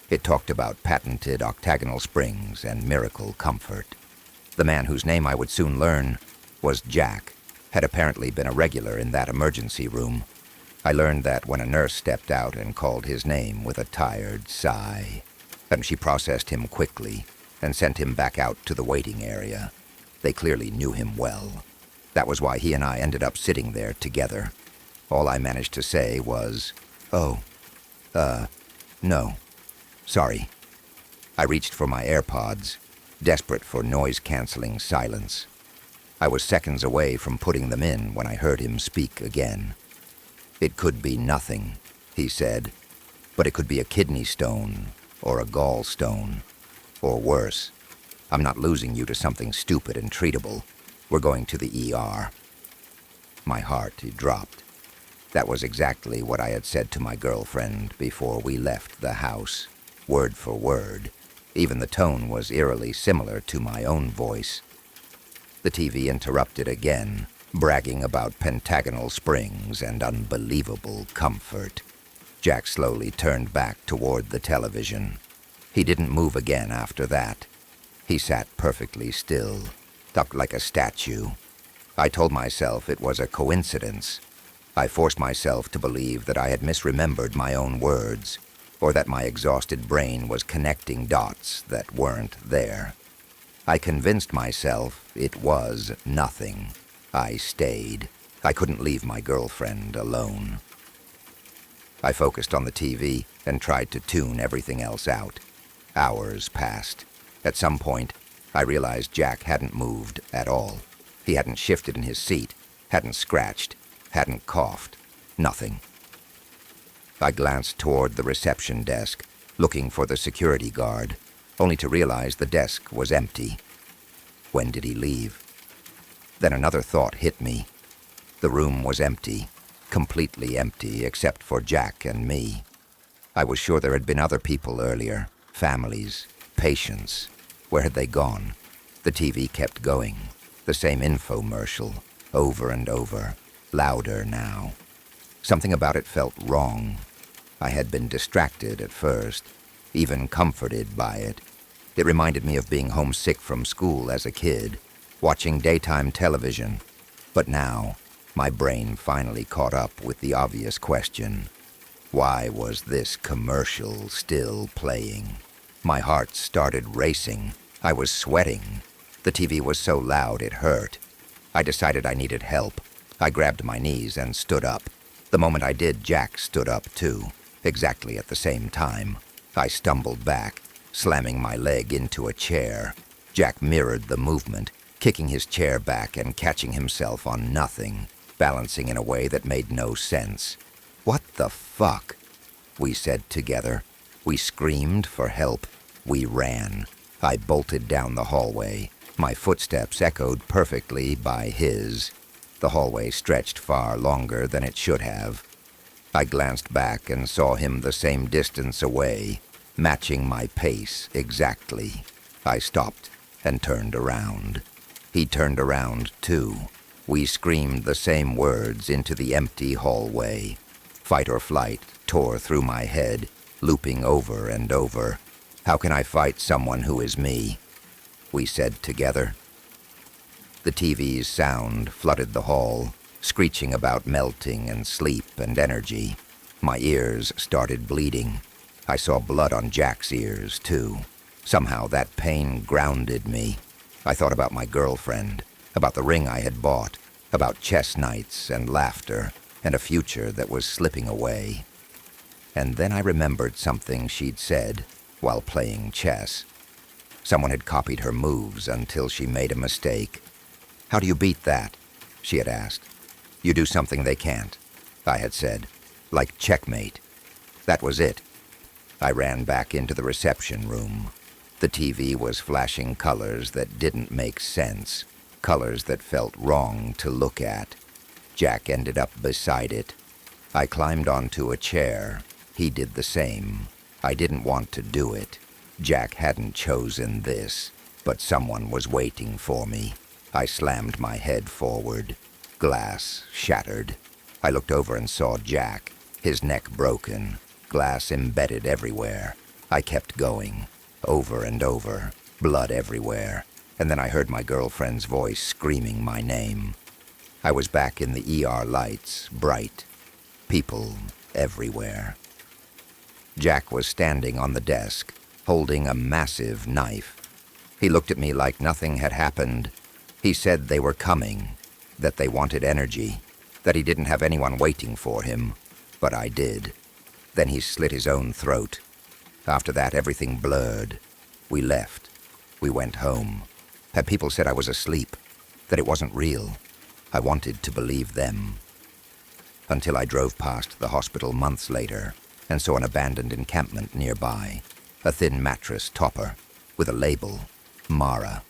It talked about patented octagonal springs and miracle comfort. The man whose name I would soon learn was Jack, had apparently been a regular in that emergency room. I learned that when a nurse stepped out and called his name with a tired sigh, and she processed him quickly and sent him back out to the waiting area. They clearly knew him well. That was why he and I ended up sitting there together. All I managed to say was, no, sorry. I reached for my AirPods, desperate for noise-canceling silence. I was seconds away from putting them in when I heard him speak again. It could be nothing, he said, but it could be a kidney stone or a gallstone, or worse. I'm not losing you to something stupid and treatable. We're going to the ER. My heart dropped. That was exactly what I had said to my girlfriend before we left the house, word for word. Even the tone was eerily similar to my own voice. The TV interrupted again, bragging about pentagonal springs and unbelievable comfort. Jack slowly turned back toward the television. He didn't move again after that. He sat perfectly still, stuck like a statue. I told myself it was a coincidence. I forced myself to believe that I had misremembered my own words, or that my exhausted brain was connecting dots that weren't there. I convinced myself it was nothing. I stayed. I couldn't leave my girlfriend alone. I focused on the TV and tried to tune everything else out. Hours passed. At some point, I realized Jack hadn't moved at all. He hadn't shifted in his seat, hadn't scratched, hadn't coughed. Nothing. I glanced toward the reception desk, looking for the security guard, only to realize the desk was empty. When did he leave? Then another thought hit me. The room was empty, completely empty except for Jack and me. I was sure there had been other people earlier, families, patients. Where had they gone? The TV kept going, the same infomercial, over and over, louder now. Something about it felt wrong. I had been distracted at first, even comforted by it. It reminded me of being homesick from school as a kid, watching daytime television. But now, my brain finally caught up with the obvious question. Why was this commercial still playing? My heart started racing. I was sweating. The TV was so loud it hurt. I decided I needed help. I grabbed my knees and stood up. The moment I did, Jack stood up too, exactly at the same time. I stumbled back, slamming my leg into a chair. Jack mirrored the movement, kicking his chair back and catching himself on nothing, balancing in a way that made no sense. What the fuck? We said together. We screamed for help. We ran. I bolted down the hallway. My footsteps echoed perfectly by his. The hallway stretched far longer than it should have. I glanced back and saw him the same distance away, matching my pace exactly. I stopped and turned around. He turned around too. We screamed the same words into the empty hallway. Fight or flight tore through my head, looping over and over. How can I fight someone who is me? We said together. The TV's sound flooded the hall, screeching about melting and sleep and energy. My ears started bleeding. I saw blood on Jack's ears, too. Somehow that pain grounded me. I thought about my girlfriend, about the ring I had bought, about chess nights and laughter, and a future that was slipping away. And then I remembered something she'd said while playing chess. Someone had copied her moves until she made a mistake. "How do you beat that?" she had asked. "You do something they can't," I had said. "Like checkmate." That was it. I ran back into the reception room. The TV was flashing colors that didn't make sense, colors that felt wrong to look at. Jack ended up beside it. I climbed onto a chair. He did the same. I didn't want to do it. Jack hadn't chosen this, but someone was waiting for me. I slammed my head forward. Glass shattered. I looked over and saw Jack, his neck broken, glass embedded everywhere. I kept going, over and over, blood everywhere, and then I heard my girlfriend's voice screaming my name. I was back in the ER lights, bright. People everywhere. Jack was standing on the desk, holding a massive knife. He looked at me like nothing had happened. He said they were coming, that they wanted energy, that he didn't have anyone waiting for him, but I did. Then he slit his own throat. After that, everything blurred. We left. We went home. Had people said I was asleep, that it wasn't real, I wanted to believe them. Until I drove past the hospital months later and saw an abandoned encampment nearby, a thin mattress topper with a label, Mara.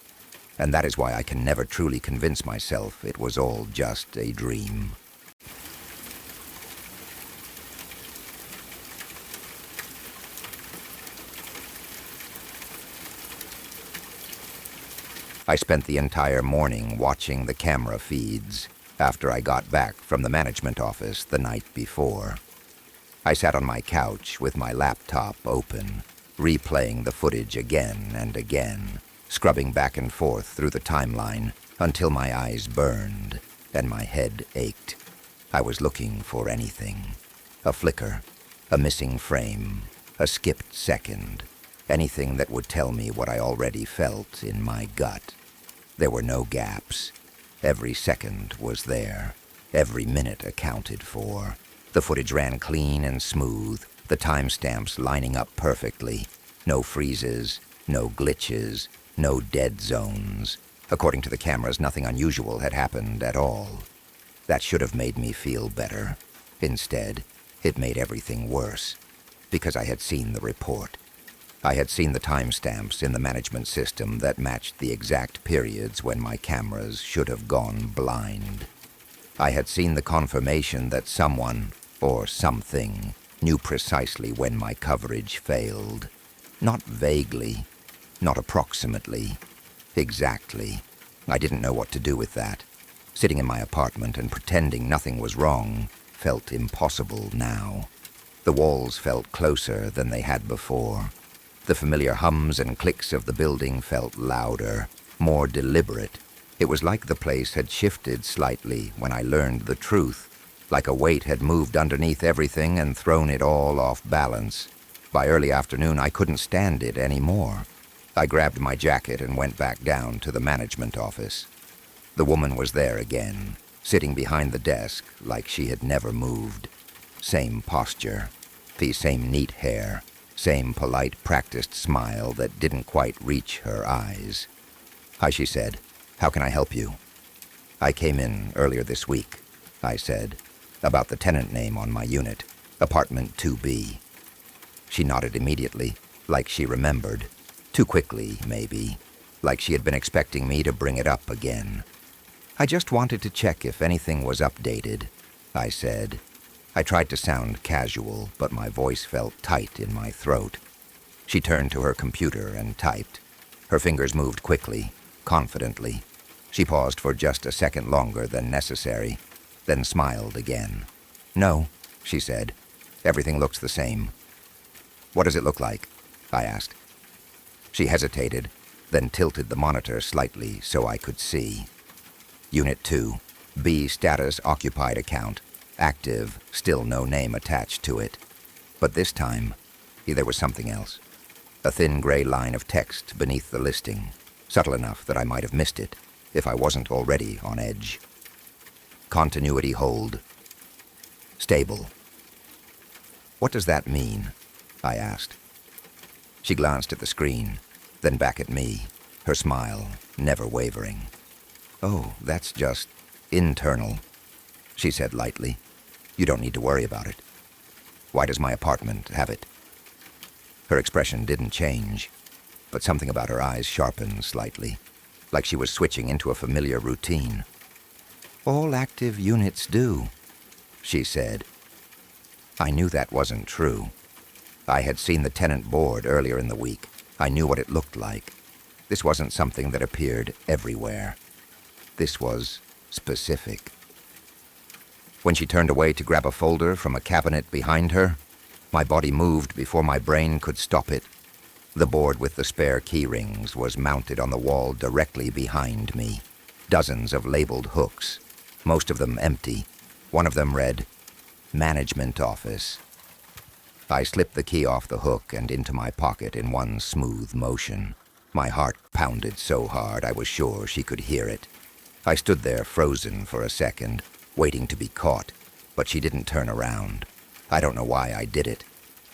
And that is why I can never truly convince myself it was all just a dream. I spent the entire morning watching the camera feeds after I got back from the management office the night before. I sat on my couch with my laptop open, replaying the footage again and again, scrubbing back and forth through the timeline until my eyes burned and my head ached. I was looking for anything. A flicker, a missing frame, a skipped second, anything that would tell me what I already felt in my gut. There were no gaps. Every second was there. Every minute accounted for. The footage ran clean and smooth, the timestamps lining up perfectly. No freezes, no glitches, no dead zones. According to the cameras, nothing unusual had happened at all. That should have made me feel better. Instead, it made everything worse, because I had seen the report. I had seen the timestamps in the management system that matched the exact periods when my cameras should have gone blind. I had seen the confirmation that someone, or something, knew precisely when my coverage failed. Not vaguely, not approximately, exactly. I didn't know what to do with that. Sitting in my apartment and pretending nothing was wrong felt impossible now. The walls felt closer than they had before. The familiar hums and clicks of the building felt louder, more deliberate. It was like the place had shifted slightly when I learned the truth, like a weight had moved underneath everything and thrown it all off balance. By early afternoon, I couldn't stand it anymore. I grabbed my jacket and went back down to the management office. The woman was there again, sitting behind the desk like she had never moved. Same posture, the same neat hair, same polite, practiced smile that didn't quite reach her eyes. "Hi," she said. "How can I help you?" "I came in earlier this week," I said, "about the tenant name on my unit, apartment 2B. She nodded immediately, like she remembered. Too quickly, maybe, like she had been expecting me to bring it up again. "I just wanted to check if anything was updated," I said. I tried to sound casual, but my voice felt tight in my throat. She turned to her computer and typed. Her fingers moved quickly, confidently. She paused for just a second longer than necessary, then smiled again. "No, she said. Everything looks the same. What does it look like? I asked. She hesitated, then tilted the monitor slightly so I could see. Unit 2, B status occupied account. Active, still no name attached to it. But this time, there was something else. A thin gray line of text beneath the listing, subtle enough that I might have missed it if I wasn't already on edge. Continuity hold. Stable. What does that mean? I asked. She glanced at the screen, then back at me, her smile never wavering. Oh, that's just internal, she said lightly. You don't need to worry about it. Why does my apartment have it? Her expression didn't change, but something about her eyes sharpened slightly, like she was switching into a familiar routine. All active units do, she said. I knew that wasn't true. I had seen the tenant board earlier in the week. I knew what it looked like. This wasn't something that appeared everywhere. This was specific. When she turned away to grab a folder from a cabinet behind her, my body moved before my brain could stop it. The board with the spare key rings was mounted on the wall directly behind me. Dozens of labeled hooks, most of them empty. One of them read, Management Office. I slipped the key off the hook and into my pocket in one smooth motion. My heart pounded so hard I was sure she could hear it. I stood there frozen for a second, waiting to be caught, but she didn't turn around. I don't know why I did it.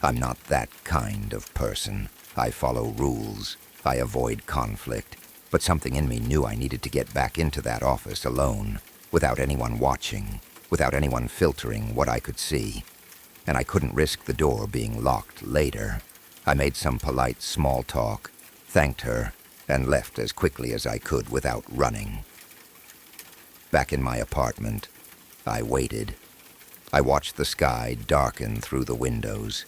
I'm not that kind of person. I follow rules. I avoid conflict. But something in me knew I needed to get back into that office alone, without anyone watching, without anyone filtering what I could see. And I couldn't risk the door being locked later. I made some polite small talk, thanked her, and left as quickly as I could without running. Back in my apartment, I waited. I watched the sky darken through the windows.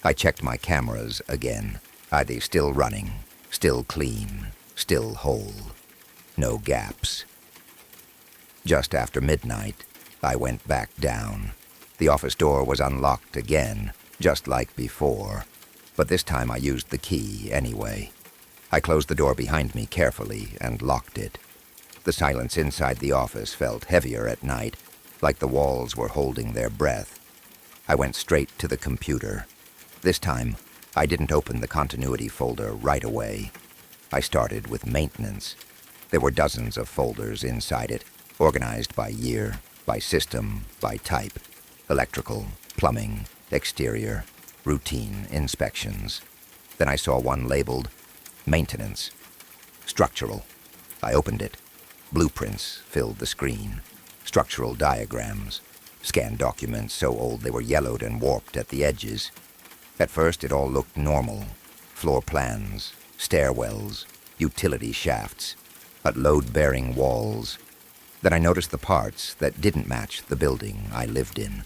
I checked my cameras again. Are they still running? Still clean? Still whole? No gaps. Just after midnight, I went back down. The office door was unlocked again, just like before, but this time I used the key anyway. I closed the door behind me carefully and locked it. The silence inside the office felt heavier at night, like the walls were holding their breath. I went straight to the computer. This time, I didn't open the continuity folder right away. I started with maintenance. There were dozens of folders inside it, organized by year, by system, by type. Electrical, plumbing, exterior, routine inspections. Then I saw one labeled Maintenance. Structural. I opened it. Blueprints filled the screen. Structural diagrams. Scanned documents so old they were yellowed and warped at the edges. At first it all looked normal. Floor plans, stairwells, utility shafts, but load-bearing walls. Then I noticed the parts that didn't match the building I lived in.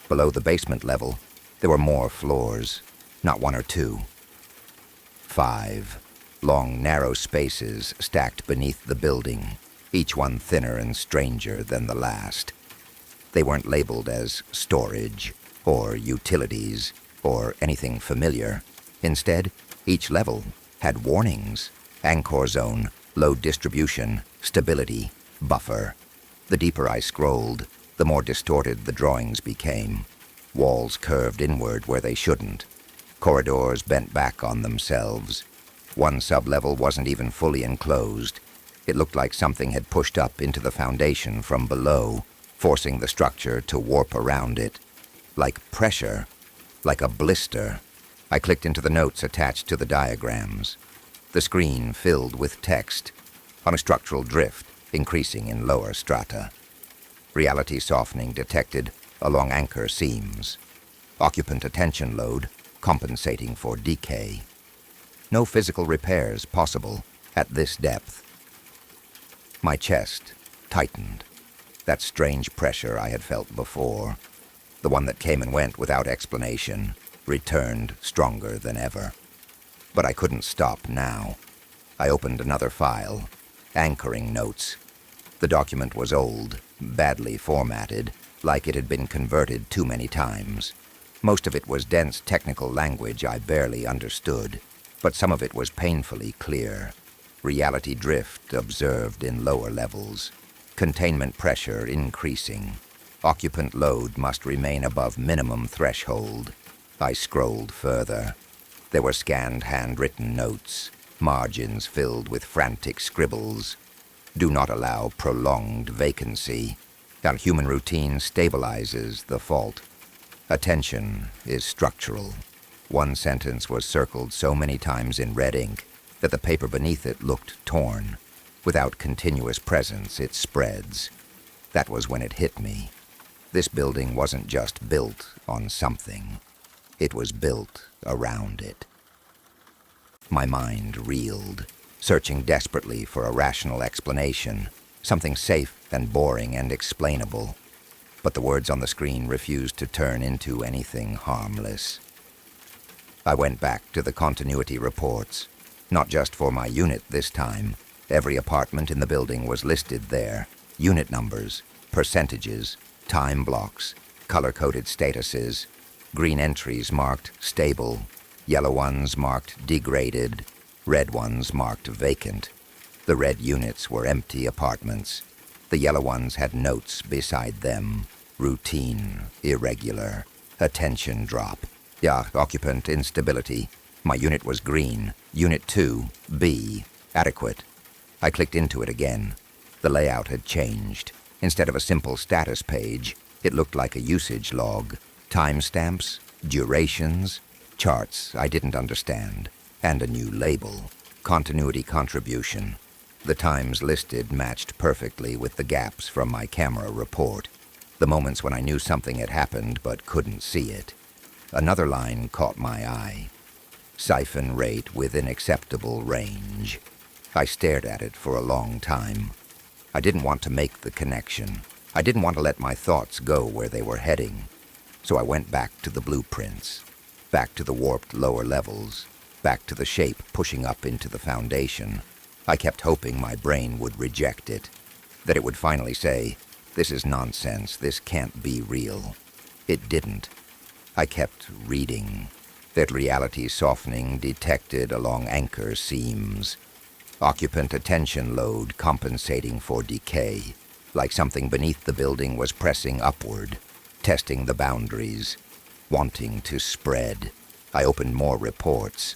Below the basement level, there were more floors, not one or two. 5. Long, narrow spaces stacked beneath the building, each one thinner and stranger than the last. They weren't labeled as storage, or utilities, or anything familiar. Instead, each level had warnings: anchor zone, load distribution, stability, buffer. The deeper I scrolled, the more distorted the drawings became. Walls curved inward where they shouldn't. Corridors bent back on themselves. One sub-level wasn't even fully enclosed. It looked like something had pushed up into the foundation from below, forcing the structure to warp around it. Like pressure, like a blister. I clicked into the notes attached to the diagrams. The screen filled with text on a structural drift, increasing in lower strata. Reality softening detected along anchor seams. Occupant attention load compensating for decay. No physical repairs possible at this depth. My chest tightened. That strange pressure I had felt before, the one that came and went without explanation, returned stronger than ever. But I couldn't stop now. I opened another file, anchoring notes. The document was old, badly formatted, like it had been converted too many times. Most of it was dense technical language I barely understood, but some of it was painfully clear. Reality drift observed in lower levels. Containment pressure increasing. Occupant load must remain above minimum threshold. I scrolled further. There were scanned handwritten notes, margins filled with frantic scribbles. Do not allow prolonged vacancy. Our human routine stabilizes the fault. Attention is structural. One sentence was circled so many times in red ink that the paper beneath it looked torn. Without continuous presence, it spreads. That was when it hit me. This building wasn't just built on something. It was built around it. My mind reeled, searching desperately for a rational explanation, something safe and boring and explainable. But the words on the screen refused to turn into anything harmless. I went back to the continuity reports, not just for my unit this time. Every apartment in the building was listed there, unit numbers, percentages, time blocks, color-coded statuses, green entries marked stable, yellow ones marked degraded, red ones marked vacant. The red units were empty apartments. The yellow ones had notes beside them. Routine, irregular, attention drop. Occupant instability. My unit was green. Unit 2, B, adequate. I clicked into it again. The layout had changed. Instead of a simple status page, it looked like a usage log. Timestamps, durations, charts I didn't understand, and a new label. Continuity contribution. The times listed matched perfectly with the gaps from my camera report. The moments when I knew something had happened but couldn't see it. Another line caught my eye. Siphon rate within acceptable range. I stared at it for a long time. I didn't want to make the connection. I didn't want to let my thoughts go where they were heading. So I went back to the blueprints, back to the warped lower levels, back to the shape pushing up into the foundation. I kept hoping my brain would reject it, that it would finally say, "This is nonsense, this can't be real." It didn't. I kept reading, that reality softening detected along anchor seams. Occupant attention load compensating for decay, like something beneath the building was pressing upward, testing the boundaries, wanting to spread. I opened more reports.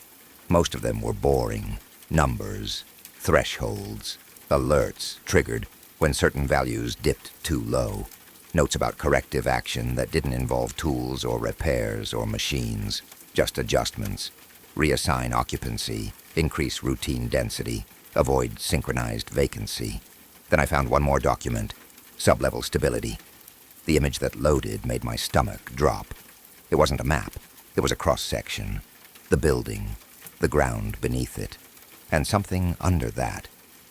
Most of them were boring. Numbers, thresholds, alerts triggered when certain values dipped too low. Notes about corrective action that didn't involve tools or repairs or machines, just adjustments. Reassign occupancy, increase routine density, avoid synchronized vacancy. Then I found one more document, sublevel stability. The image that loaded made my stomach drop. It wasn't a map, it was a cross-section. The building, the ground beneath it, and something under that,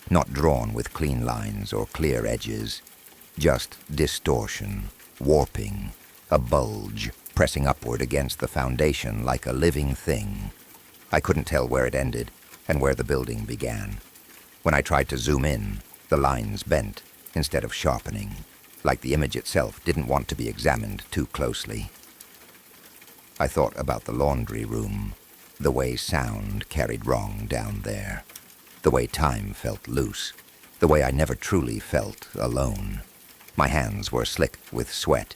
not drawn with clean lines or clear edges, just distortion, warping, a bulge pressing upward against the foundation like a living thing. I couldn't tell where it ended and where the building began. When I tried to zoom in, the lines bent instead of sharpening, like the image itself didn't want to be examined too closely. I thought about the laundry room, the way sound carried wrong down there, the way time felt loose, the way I never truly felt alone. My hands were slick with sweat.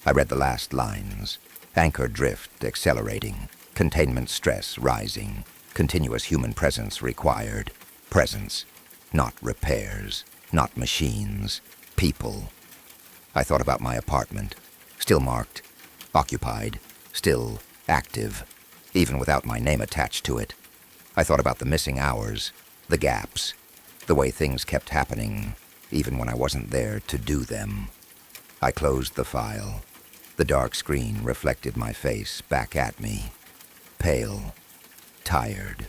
I read the last lines. Anchor drift accelerating, containment stress rising, continuous human presence required. Presence, not repairs, not machines, people. I thought about my apartment, still marked, occupied, still active, even without my name attached to it. I thought about the missing hours, the gaps, the way things kept happening, even when I wasn't there to do them. I closed the file. The dark screen reflected my face back at me. Pale, tired,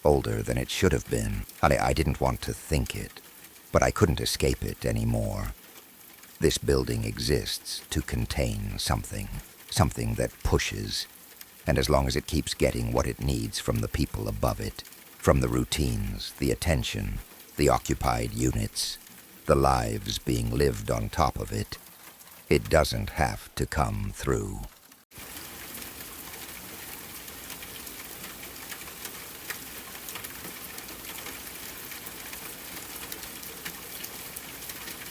older than it should have been. I didn't want to think it, but I couldn't escape it anymore. This building exists to contain something that pushes, and as long as it keeps getting what it needs from the people above it, from the routines, the attention, the occupied units, the lives being lived on top of it, It doesn't have to come through.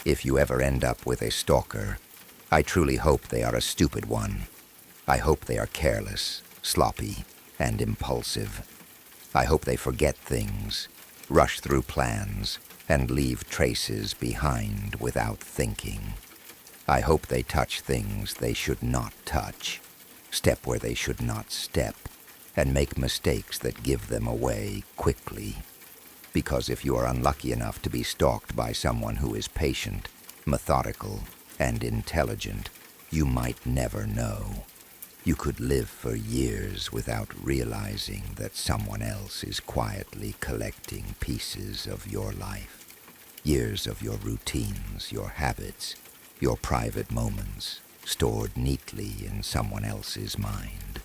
If you ever end up with a stalker, I truly hope they are a stupid one. I hope they are careless, sloppy, and impulsive. I hope they forget things, rush through plans, and leave traces behind without thinking. I hope they touch things they should not touch, step where they should not step, and make mistakes that give them away quickly. Because if you are unlucky enough to be stalked by someone who is patient, methodical, and intelligent, you might never know. You could live for years without realizing that someone else is quietly collecting pieces of your life. Years of your routines, your habits, your private moments, stored neatly in someone else's mind.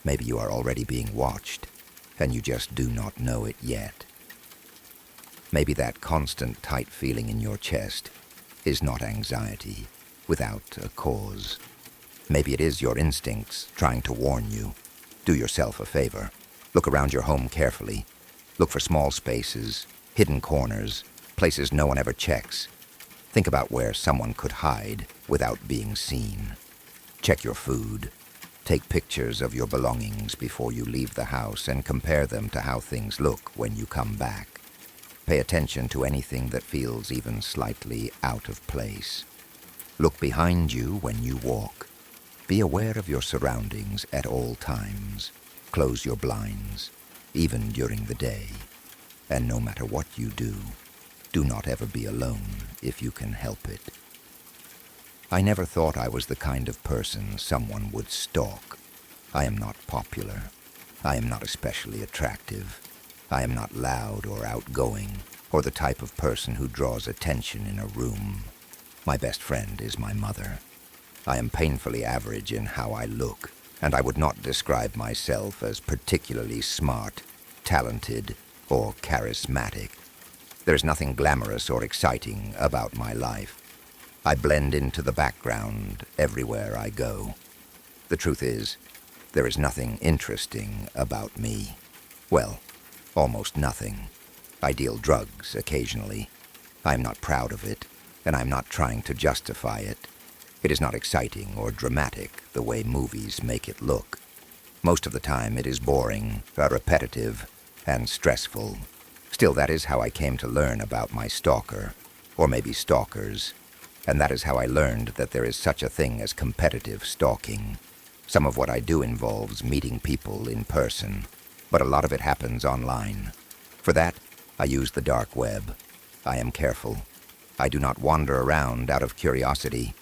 Maybe you are already being watched, and you just do not know it yet. Maybe that constant tight feeling in your chest is not anxiety without a cause. Maybe it is your instincts trying to warn you. Do yourself a favor. Look around your home carefully. Look for small spaces, hidden corners, places no one ever checks. Think about where someone could hide without being seen. Check your food. Take pictures of your belongings before you leave the house and compare them to how things look when you come back. Pay attention to anything that feels even slightly out of place. Look behind you when you walk. Be aware of your surroundings at all times. Close your blinds, even during the day. And no matter what you do not ever be alone if you can help it. I never thought I was the kind of person someone would stalk. I am not popular. I am not especially attractive. I am not loud or outgoing, or the type of person who draws attention in a room. My best friend is my mother. I am painfully average in how I look, and I would not describe myself as particularly smart, talented, or charismatic. There's nothing glamorous or exciting about my life. I blend into the background everywhere I go. The truth is, there is nothing interesting about me. Well, almost nothing. I deal drugs occasionally. I'm not proud of it, and I'm not trying to justify it. It is not exciting or dramatic the way movies make it look. Most of the time it is boring, repetitive, and stressful. Still, that is how I came to learn about my stalker, or maybe stalkers, and that is how I learned that there is such a thing as competitive stalking. Some of what I do involves meeting people in person, but a lot of it happens online. For that, I use the dark web. I am careful. I do not wander around out of curiosity.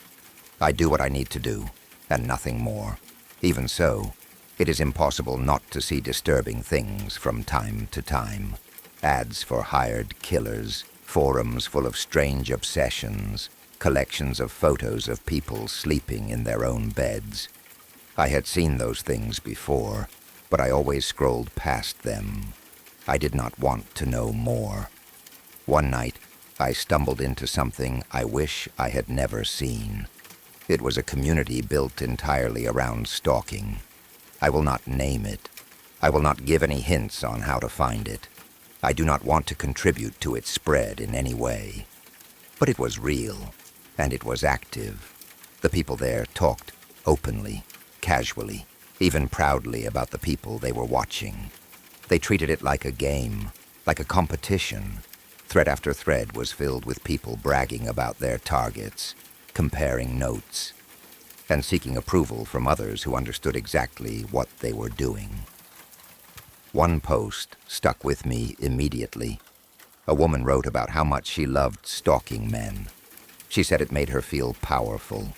I do what I need to do, and nothing more. Even so, it is impossible not to see disturbing things from time to time. Ads for hired killers, forums full of strange obsessions, collections of photos of people sleeping in their own beds. I had seen those things before, but I always scrolled past them. I did not want to know more. One night, I stumbled into something I wish I had never seen. It was a community built entirely around stalking. I will not name it. I will not give any hints on how to find it. I do not want to contribute to its spread in any way. But it was real, and it was active. The people there talked openly, casually, even proudly about the people they were watching. They treated it like a game, like a competition. Thread after thread was filled with people bragging about their targets, comparing notes, and seeking approval from others who understood exactly what they were doing. One post stuck with me immediately. A woman wrote about how much she loved stalking men. She said it made her feel powerful.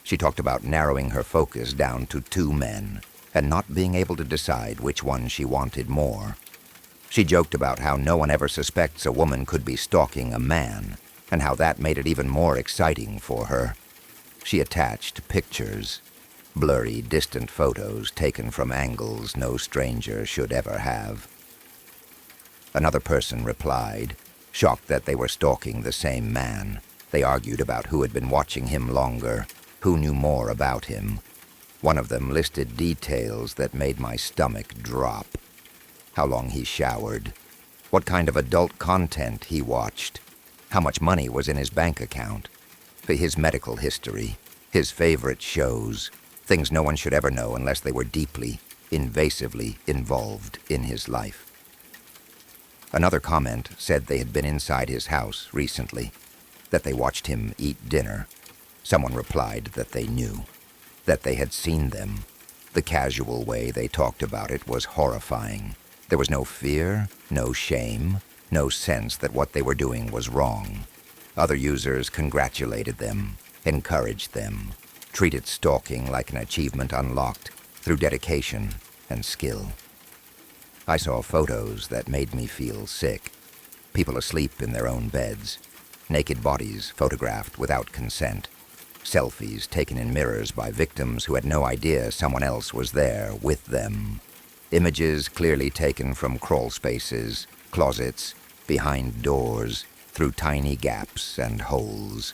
She talked about narrowing her focus down to 2 men and not being able to decide which one she wanted more. She joked about how no one ever suspects a woman could be stalking a man, and how that made it even more exciting for her. She attached pictures, blurry, distant photos taken from angles no stranger should ever have. Another person replied, shocked that they were stalking the same man. They argued about who had been watching him longer, who knew more about him. One of them listed details that made my stomach drop. How long he showered, what kind of adult content he watched, how much money was in his bank account, his medical history, his favorite shows, things no one should ever know unless they were deeply, invasively involved in his life. Another comment said they had been inside his house recently, that they watched him eat dinner. Someone replied that they knew, that they had seen them. The casual way they talked about it was horrifying. There was no fear, no shame, no sense that what they were doing was wrong. Other users congratulated them, encouraged them, treated stalking like an achievement unlocked through dedication and skill. I saw photos that made me feel sick. People asleep in their own beds, naked bodies photographed without consent, selfies taken in mirrors by victims who had no idea someone else was there with them. Images clearly taken from crawl spaces, closets, behind doors, through tiny gaps and holes.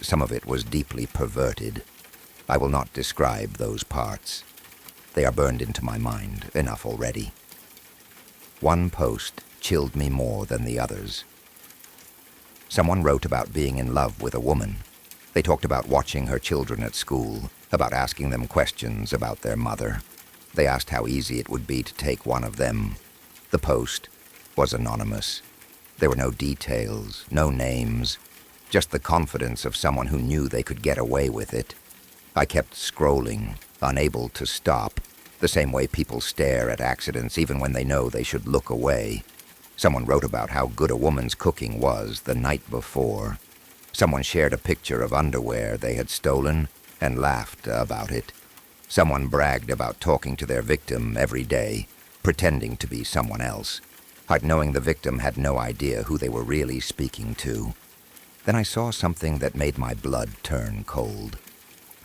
Some of it was deeply perverted. I will not describe those parts. They are burned into my mind enough already. One post chilled me more than the others. Someone wrote about being in love with a woman. They talked about watching her children at school, about asking them questions about their mother. They asked how easy it would be to take one of them. The post was anonymous. There were no details, no names, just the confidence of someone who knew they could get away with it. I kept scrolling, unable to stop, the same way people stare at accidents even when they know they should look away. Someone wrote about how good a woman's cooking was the night before. Someone shared a picture of underwear they had stolen and laughed about it. Someone bragged about talking to their victim every day, pretending to be someone else, knowing the victim had no idea who they were really speaking to. Then I saw something that made my blood turn cold.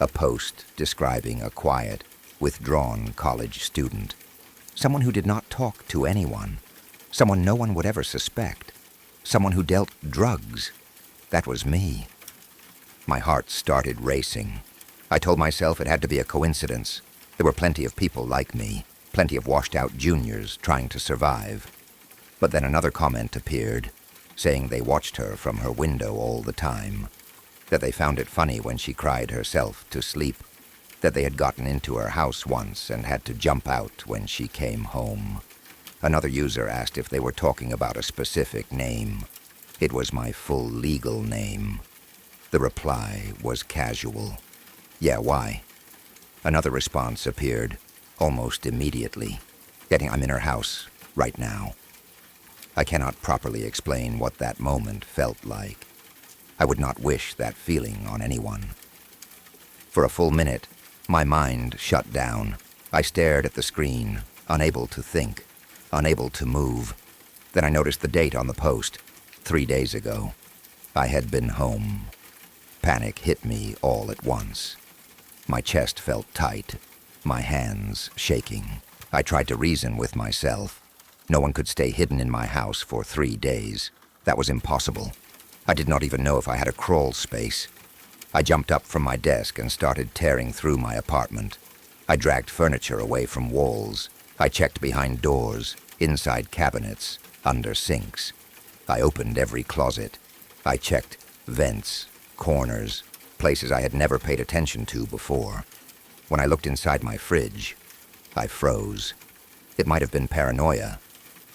A post describing a quiet, withdrawn college student. Someone who did not talk to anyone. Someone no one would ever suspect. Someone who dealt drugs. That was me. My heart started racing. I told myself it had to be a coincidence. There were plenty of people like me, plenty of washed-out juniors trying to survive. But then another comment appeared, saying they watched her from her window all the time, that they found it funny when she cried herself to sleep, that they had gotten into her house once and had to jump out when she came home. Another user asked if they were talking about a specific name. It was my full legal name. The reply was casual. Yeah, why? Another response appeared, almost immediately. I'm in her house, right now. I cannot properly explain what that moment felt like. I would not wish that feeling on anyone. For a full minute, my mind shut down. I stared at the screen, unable to think, unable to move. Then I noticed the date on the post, 3 days ago. I had been home. Panic hit me all at once. My chest felt tight, my hands shaking. I tried to reason with myself. No one could stay hidden in my house for 3 days. That was impossible. I did not even know if I had a crawl space. I jumped up from my desk and started tearing through my apartment. I dragged furniture away from walls. I checked behind doors, inside cabinets, under sinks. I opened every closet. I checked vents, corners, places I had never paid attention to before. When I looked inside my fridge, I froze. It might have been paranoia,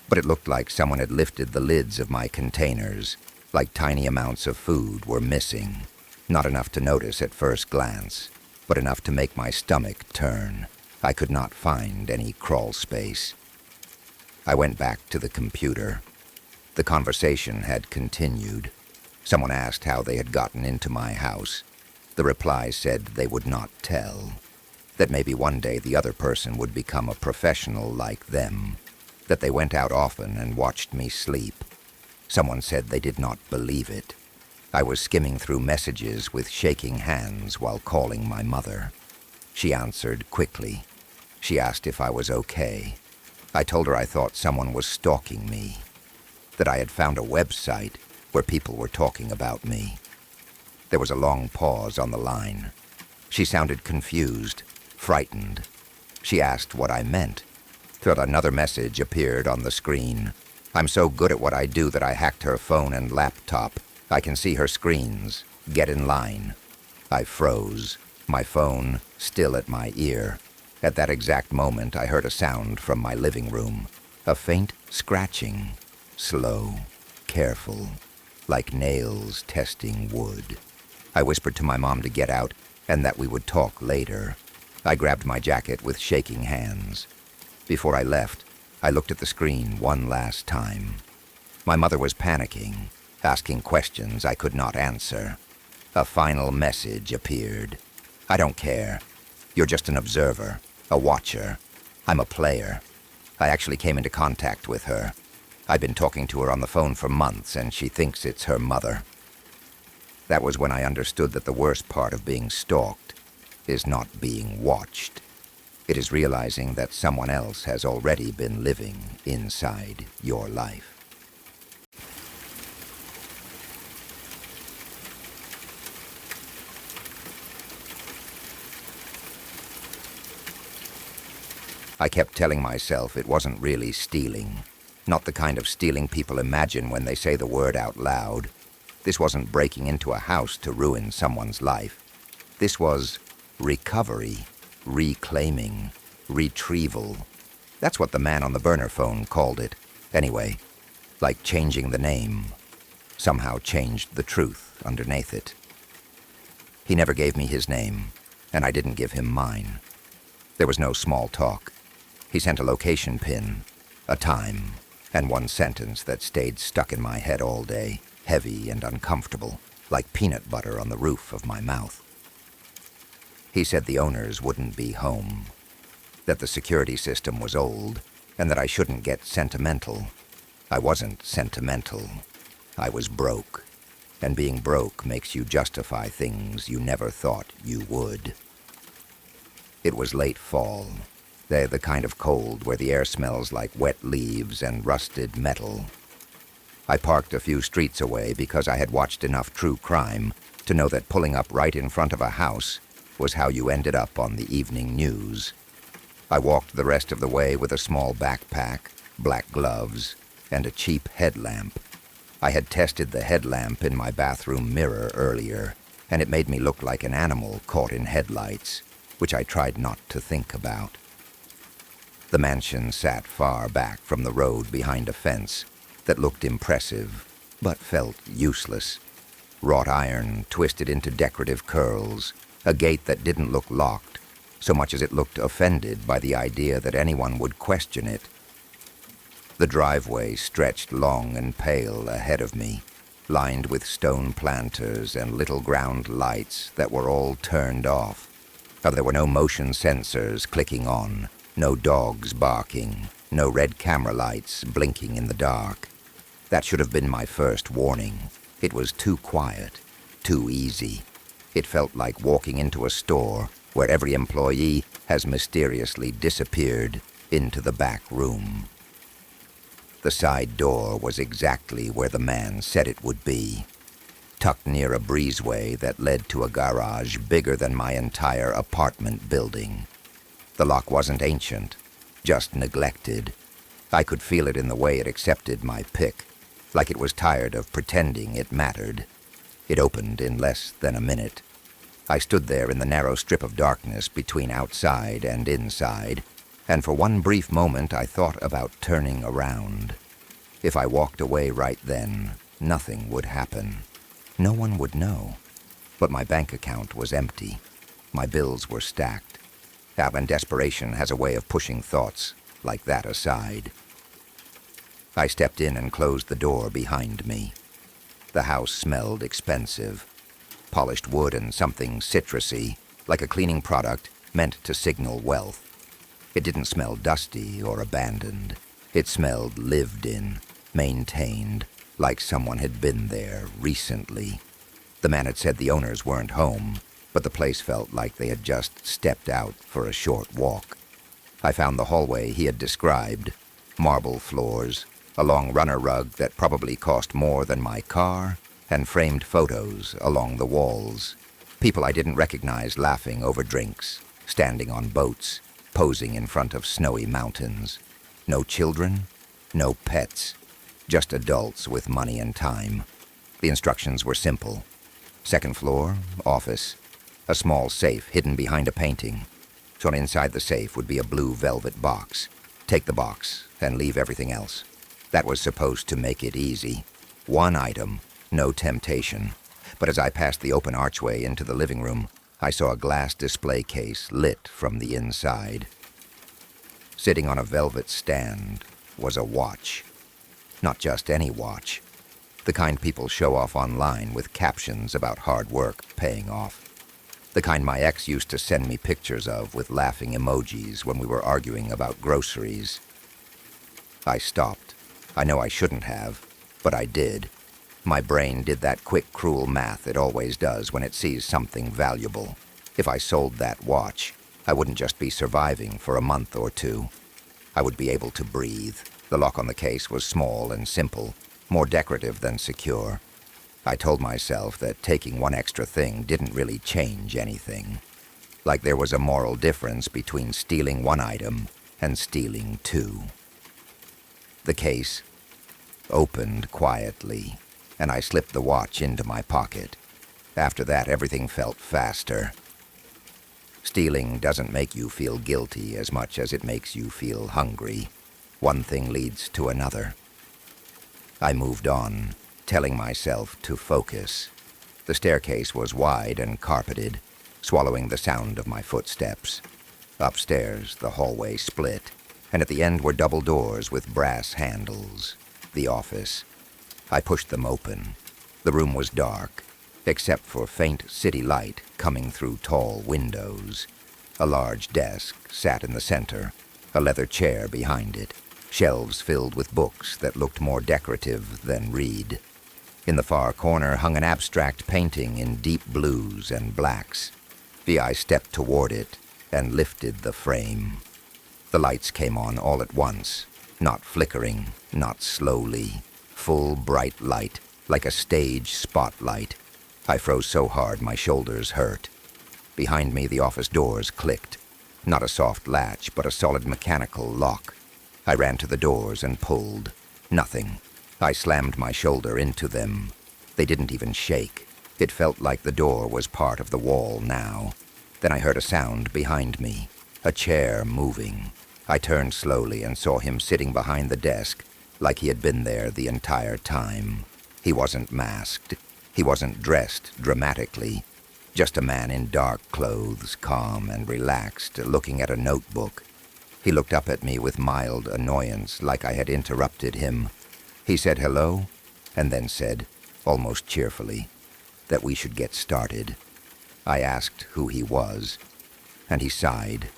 but it looked like someone had lifted the lids of my containers, like tiny amounts of food were missing. Not enough to notice at first glance, but enough to make my stomach turn. I could not find any crawl space. I went back to the computer. The conversation had continued. Someone asked how they had gotten into my house. The reply said they would not tell, that maybe one day the other person would become a professional like them, that they went out often and watched me sleep. Someone said they did not believe it. I was skimming through messages with shaking hands while calling my mother. She answered quickly. She asked if I was okay. I told her I thought someone was stalking me, that I had found a website where people were talking about me. There was a long pause on the line. She sounded confused, frightened. She asked what I meant. Till another message appeared on the screen. I'm so good at what I do that I hacked her phone and laptop. I can see her screens. Get in line. I froze, my phone still at my ear. At that exact moment, I heard a sound from my living room. A faint scratching. Slow, careful, like nails testing wood. I whispered to my mom to get out and that we would talk later. I grabbed my jacket with shaking hands. Before I left, I looked at the screen one last time. My mother was panicking, asking questions I could not answer. A final message appeared. I don't care. You're just an observer, a watcher. I'm a player. I actually came into contact with her. I've been talking to her on the phone for months, and she thinks it's her mother. That was when I understood that the worst part of being stalked is not being watched. It is realizing that someone else has already been living inside your life. I kept telling myself it wasn't really stealing. Not the kind of stealing people imagine when they say the word out loud. This wasn't breaking into a house to ruin someone's life. This was recovery, reclaiming, retrieval. That's what the man on the burner phone called it. Anyway, like changing the name. Somehow changed the truth underneath it. He never gave me his name, and I didn't give him mine. There was no small talk. He sent a location pin, a time, and one sentence that stayed stuck in my head all day, heavy and uncomfortable, like peanut butter on the roof of my mouth. He said the owners wouldn't be home, that the security system was old, and that I shouldn't get sentimental. I wasn't sentimental. I was broke, and being broke makes you justify things you never thought you would. It was late fall. They're the kind of cold where the air smells like wet leaves and rusted metal. I parked a few streets away because I had watched enough true crime to know that pulling up right in front of a house was how you ended up on the evening news. I walked the rest of the way with a small backpack, black gloves, and a cheap headlamp. I had tested the headlamp in my bathroom mirror earlier, and it made me look like an animal caught in headlights, which I tried not to think about. The mansion sat far back from the road behind a fence that looked impressive, but felt useless. Wrought iron twisted into decorative curls, a gate that didn't look locked, so much as it looked offended by the idea that anyone would question it. The driveway stretched long and pale ahead of me, lined with stone planters and little ground lights that were all turned off. There were no motion sensors clicking on, no dogs barking, no red camera lights blinking in the dark. That should have been my first warning. It was too quiet, too easy. It felt like walking into a store where every employee has mysteriously disappeared into the back room. The side door was exactly where the man said it would be, tucked near a breezeway that led to a garage bigger than my entire apartment building. The lock wasn't ancient, just neglected. I could feel it in the way it accepted my pick, like it was tired of pretending it mattered. It opened in less than a minute. I stood there in the narrow strip of darkness between outside and inside, and for one brief moment I thought about turning around. If I walked away right then, nothing would happen. No one would know. But my bank account was empty. My bills were stacked. And desperation has a way of pushing thoughts like that aside. I stepped in and closed the door behind me. The house smelled expensive. Polished wood and something citrusy, like a cleaning product meant to signal wealth. It didn't smell dusty or abandoned. It smelled lived in, maintained, like someone had been there recently. The man had said the owners weren't home, but the place felt like they had just stepped out for a short walk. I found the hallway he had described, marble floors, a long runner rug that probably cost more than my car, and framed photos along the walls. People I didn't recognize laughing over drinks, standing on boats, posing in front of snowy mountains. No children, no pets, just adults with money and time. The instructions were simple. Second floor, office, a small safe hidden behind a painting. So inside the safe would be a blue velvet box. Take the box and leave everything else. That was supposed to make it easy. One item, no temptation. But as I passed the open archway into the living room, I saw a glass display case lit from the inside. Sitting on a velvet stand was a watch. Not just any watch. The kind people show off online with captions about hard work paying off. The kind my ex used to send me pictures of with laughing emojis when we were arguing about groceries. I stopped. I know I shouldn't have, but I did. My brain did that quick, cruel math it always does when it sees something valuable. If I sold that watch, I wouldn't just be surviving for a month or two. I would be able to breathe. The lock on the case was small and simple, more decorative than secure. I told myself that taking one extra thing didn't really change anything. Like there was a moral difference between stealing one item and stealing two. The case opened quietly, and I slipped the watch into my pocket. After that, everything felt faster. Stealing doesn't make you feel guilty as much as it makes you feel hungry. One thing leads to another. I moved on, telling myself to focus. The staircase was wide and carpeted, swallowing the sound of my footsteps. Upstairs, the hallway split, and at the end were double doors with brass handles. The office. I pushed them open. The room was dark, except for faint city light coming through tall windows. A large desk sat in the center, a leather chair behind it, shelves filled with books that looked more decorative than read. In the far corner hung an abstract painting in deep blues and blacks. I stepped toward it and lifted the frame. The lights came on all at once, not flickering, not slowly. Full bright light, like a stage spotlight. I froze so hard my shoulders hurt. Behind me, the office doors clicked. Not a soft latch, but a solid mechanical lock. I ran to the doors and pulled. Nothing. I slammed my shoulder into them. They didn't even shake. It felt like the door was part of the wall now. Then I heard a sound behind me. A chair moving. I turned slowly and saw him sitting behind the desk, like he had been there the entire time. He wasn't masked. He wasn't dressed dramatically. Just a man in dark clothes, calm and relaxed, looking at a notebook. He looked up at me with mild annoyance, like I had interrupted him. He said hello, and then said, almost cheerfully, that we should get started. I asked who he was, and he sighed,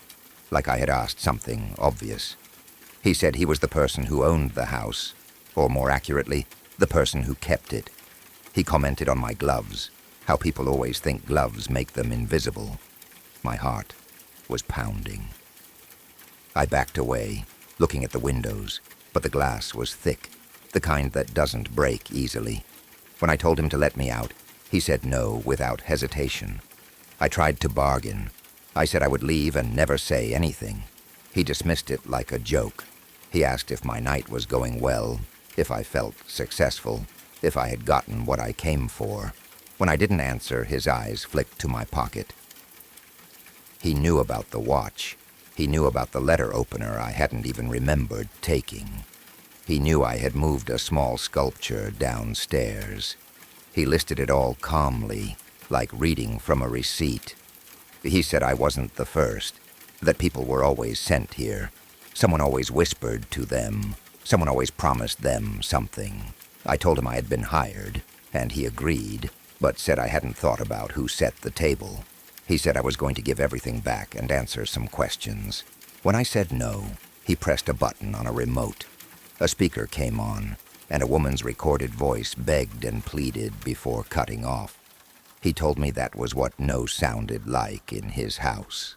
like I had asked something obvious. He said he was the person who owned the house, or more accurately, the person who kept it. He commented on my gloves, how people always think gloves make them invisible. My heart was pounding. I backed away, looking at the windows, but the glass was thick, the kind that doesn't break easily. When I told him to let me out, he said no without hesitation. I tried to bargain. I said I would leave and never say anything. He dismissed it like a joke. He asked if my night was going well, if I felt successful, if I had gotten what I came for. When I didn't answer, his eyes flicked to my pocket. He knew about the watch. He knew about the letter opener I hadn't even remembered taking. He knew I had moved a small sculpture downstairs. He listed it all calmly, like reading from a receipt. He said I wasn't the first, that people were always sent here. Someone always whispered to them. Someone always promised them something. I told him I had been hired, and he agreed, but said I hadn't thought about who set the table. He said I was going to give everything back and answer some questions. When I said no, he pressed a button on a remote. A speaker came on, and a woman's recorded voice begged and pleaded before cutting off. He told me that was what no sounded like in his house.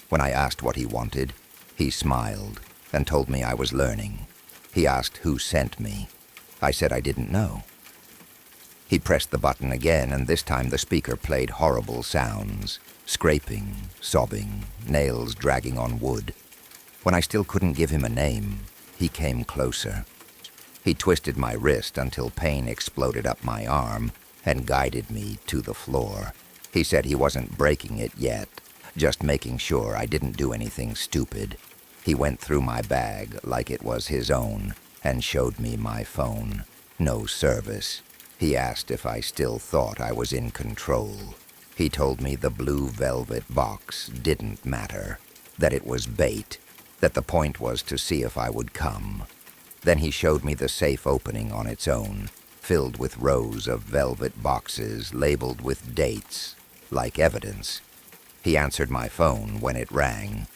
When I asked what he wanted, he smiled and told me I was learning. He asked who sent me. I said I didn't know. He pressed the button again, and this time the speaker played horrible sounds. Scraping, sobbing, nails dragging on wood. When I still couldn't give him a name, he came closer. He twisted my wrist until pain exploded up my arm and guided me to the floor. He said he wasn't breaking it yet, just making sure I didn't do anything stupid. He went through my bag like it was his own and showed me my phone. No service. He asked if I still thought I was in control. He told me the blue velvet box didn't matter, that it was bait, that the point was to see if I would come. Then he showed me the safe opening on its own, filled with rows of velvet boxes labeled with dates, like evidence. He answered my phone when it rang.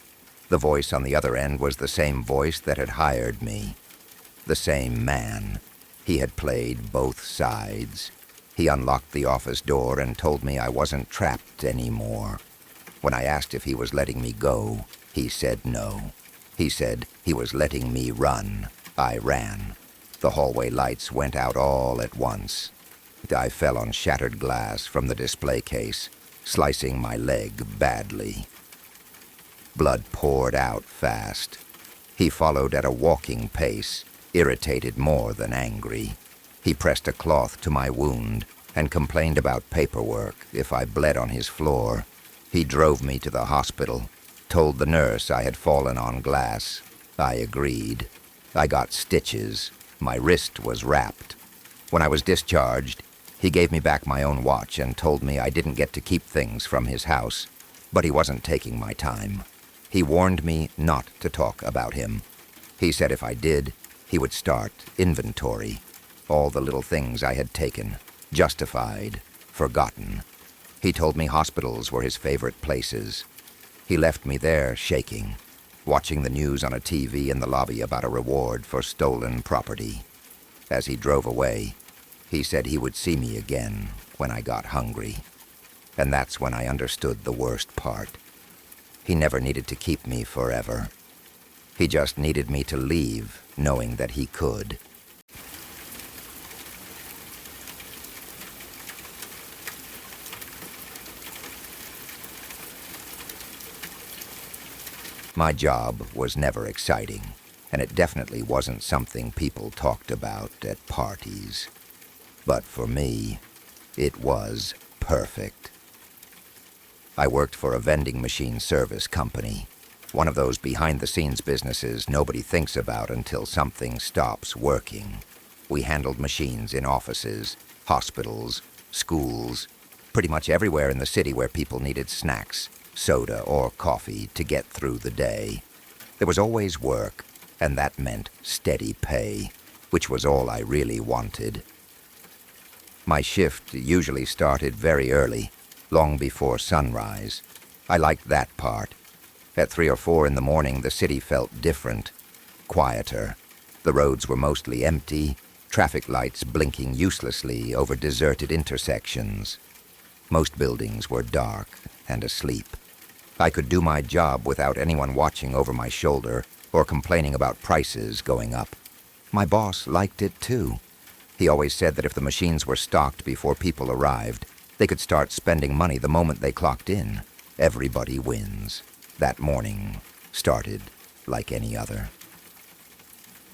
The voice on the other end was the same voice that had hired me. The same man. He had played both sides. He unlocked the office door and told me I wasn't trapped anymore. When I asked if he was letting me go, he said no. He said he was letting me run. I ran. The hallway lights went out all at once. I fell on shattered glass from the display case, slicing my leg badly. Blood poured out fast. He followed at a walking pace, irritated more than angry. He pressed a cloth to my wound and complained about paperwork if I bled on his floor. He drove me to the hospital, told the nurse I had fallen on glass. I agreed. I got stitches. My wrist was wrapped. When I was discharged, he gave me back my own watch and told me I didn't get to keep things from his house, but he wasn't taking my time. He warned me not to talk about him. He said if I did, he would start inventory. All the little things I had taken, justified, forgotten. He told me hospitals were his favorite places. He left me there shaking, watching the news on a TV in the lobby about a reward for stolen property. As he drove away, he said he would see me again when I got hungry. And that's when I understood the worst part. He never needed to keep me forever. He just needed me to leave, knowing that he could. My job was never exciting, and it definitely wasn't something people talked about at parties. But for me, it was perfect. I worked for a vending machine service company, one of those behind-the-scenes businesses nobody thinks about until something stops working. We handled machines in offices, hospitals, schools, pretty much everywhere in the city where people needed snacks, soda, or coffee to get through the day. There was always work, and that meant steady pay, which was all I really wanted. My shift usually started very early, long before sunrise. I liked that part. At 3 or 4 in the morning, the city felt different, quieter. The roads were mostly empty, traffic lights blinking uselessly over deserted intersections. Most buildings were dark and asleep. I could do my job without anyone watching over my shoulder or complaining about prices going up. My boss liked it too. He always said that if the machines were stocked before people arrived, they could start spending money the moment they clocked in. Everybody wins. That morning started like any other.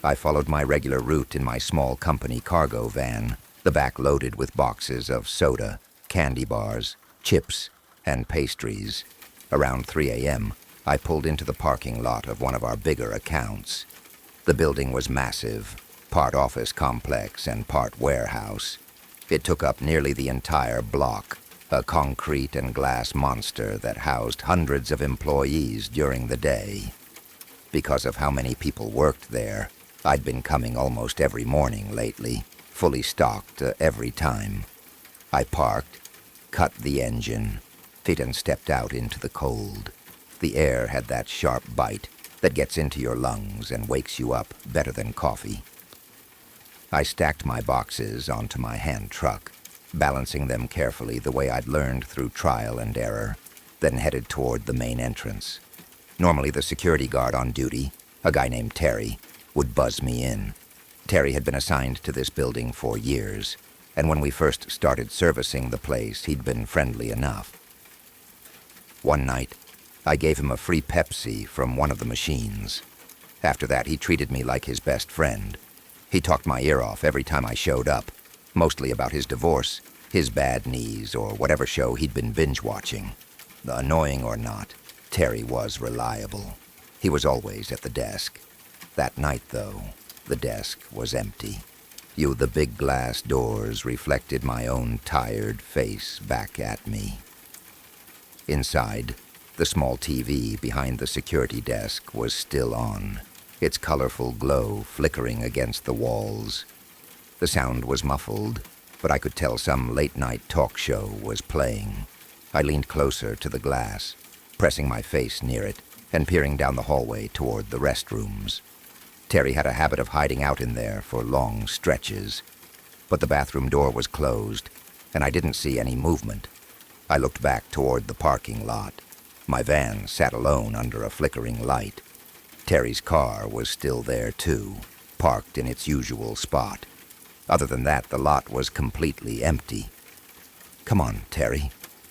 I followed my regular route in my small company cargo van, the back loaded with boxes of soda, candy bars, chips, and pastries. Around 3 a.m., I pulled into the parking lot of one of our bigger accounts. The building was massive, part office complex and part warehouse. It took up nearly the entire block, a concrete and glass monster that housed hundreds of employees during the day. Because of how many people worked there, I'd been coming almost every morning lately, fully stocked every time. I parked, cut the engine, and stepped out into the cold. The air had that sharp bite that gets into your lungs and wakes you up better than coffee. I stacked my boxes onto my hand truck, balancing them carefully the way I'd learned through trial and error, then headed toward the main entrance. Normally the security guard on duty, a guy named Terry, would buzz me in. Terry had been assigned to this building for years. and when we first started servicing the place, he'd been friendly enough. One night, I gave him a free Pepsi from one of the machines. After that, he treated me like his best friend. He talked my ear off every time I showed up, mostly about his divorce, his bad knees, or whatever show he'd been binge-watching. Annoying or not, Terry was reliable. He was always at the desk. That night, though, the desk was empty. The big glass doors reflected my own tired face back at me. Inside, the small TV behind the security desk was still on, its colorful glow flickering against the walls. The sound was muffled, but I could tell some late-night talk show was playing. I leaned closer to the glass, pressing my face near it and peering down the hallway toward the restrooms. Terry had a habit of hiding out in there for long stretches, but the bathroom door was closed, and I didn't see any movement. I looked back toward the parking lot. My van sat alone under a flickering light. Terry's car was still there, too, parked in its usual spot. Other than that, the lot was completely empty. "Come on, Terry,"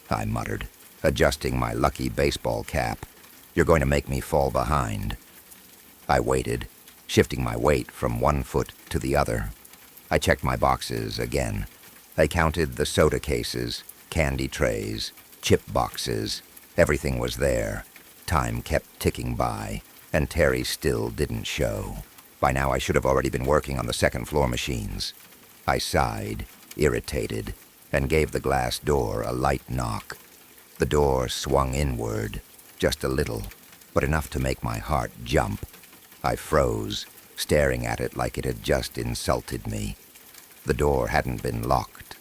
I muttered, adjusting my lucky baseball cap. "You're going to make me fall behind." I waited, shifting my weight from one foot to the other. I checked my boxes again. I counted the soda cases, candy trays, chip boxes. Everything was there. Time kept ticking by, and Terry still didn't show. By now I should have already been working on the second-floor machines. I sighed, irritated, and gave the glass door a light knock. The door swung inward, just a little, but enough to make my heart jump. I froze, staring at it like it had just insulted me. The door hadn't been locked.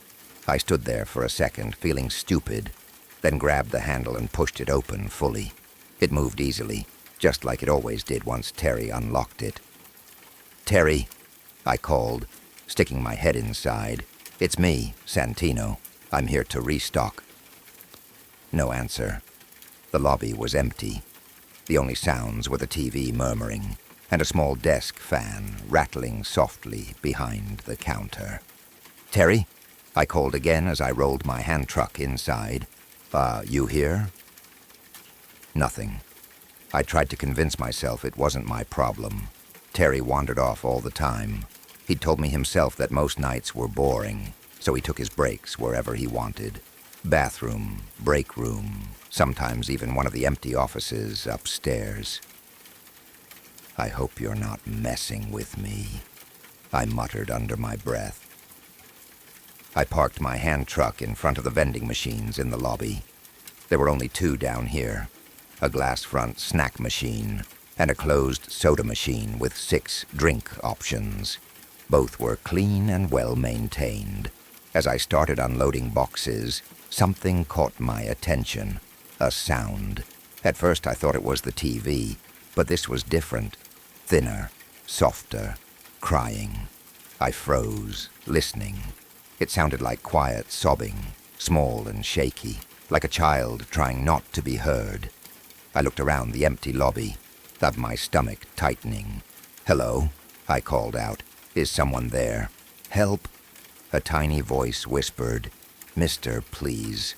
I stood there for a second, feeling stupid, then grabbed the handle and pushed it open fully. It moved easily, just like it always did once Terry unlocked it. "Terry," I called, sticking my head inside. "It's me, Santino. I'm here to restock." No answer. The lobby was empty. The only sounds were the TV murmuring, and a small desk fan rattling softly behind the counter. "Terry?" I called again as I rolled my hand truck inside. You here?" Nothing. I tried to convince myself it wasn't my problem. Terry wandered off all the time. He'd told me himself that most nights were boring, so he took his breaks wherever he wanted. Bathroom, break room, sometimes even one of the empty offices upstairs. "I hope you're not messing with me," I muttered under my breath. I parked my hand truck in front of the vending machines in the lobby. There were only two down here, a glass-front snack machine and a closed soda machine with 6 drink options. Both were clean and well-maintained. As I started unloading boxes, something caught my attention, a sound. At first I thought it was the TV, but this was different, thinner, softer, crying. I froze, listening. It sounded like quiet sobbing, small and shaky, like a child trying not to be heard. I looked around the empty lobby, felt my stomach tightening. "Hello?" I called out. "Is someone there?" "Help!" A tiny voice whispered, "Mister, please."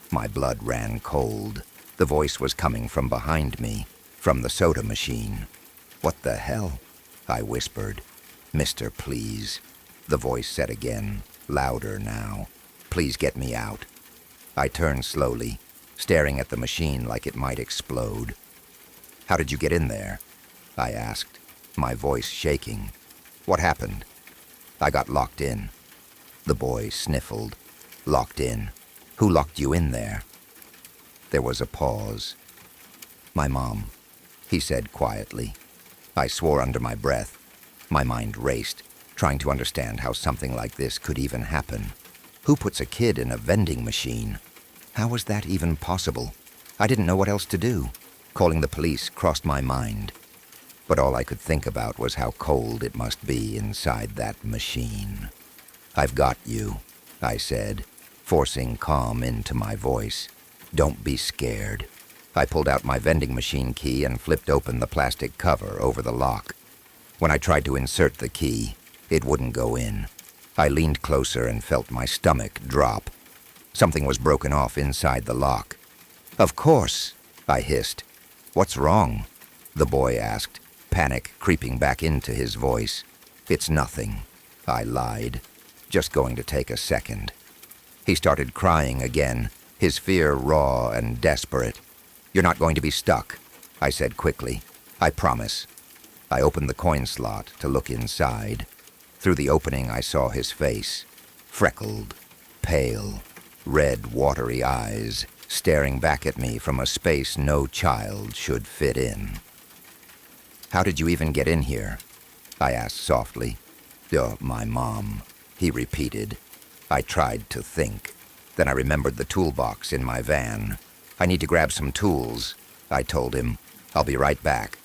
My blood ran cold. The voice was coming from behind me, from the soda machine. "What the hell?" I whispered. "Mister, please," the voice said again, louder now. "Please get me out." I turned slowly, staring at the machine like it might explode. "How did you get in there?" I asked, my voice shaking. "What happened?" "I got locked in." The boy sniffled. "Locked in? Who locked you in there?" There was a pause. "My mom," he said quietly. I swore under my breath. My mind raced, trying to understand how something like this could even happen. Who puts a kid in a vending machine? How was that even possible? I didn't know what else to do. Calling the police crossed my mind. But all I could think about was how cold it must be inside that machine. "I've got you," I said, forcing calm into my voice. "Don't be scared." I pulled out my vending machine key and flipped open the plastic cover over the lock. When I tried to insert the key, it wouldn't go in. I leaned closer and felt my stomach drop. Something was broken off inside the lock. "Of course," I hissed. "What's wrong?" the boy asked, panic creeping back into his voice. "It's nothing," I lied. "Just going to take a second." He started crying again, his fear raw and desperate. "You're not going to be stuck," I said quickly. "I promise." I opened the coin slot to look inside. Through the opening I saw his face, freckled, pale, red watery eyes, staring back at me from a space no child should fit in. "How did you even get in here?" I asked softly. My mom," he repeated. I tried to think. Then I remembered the toolbox in my van. "I need to grab some tools," I told him. "I'll be right back."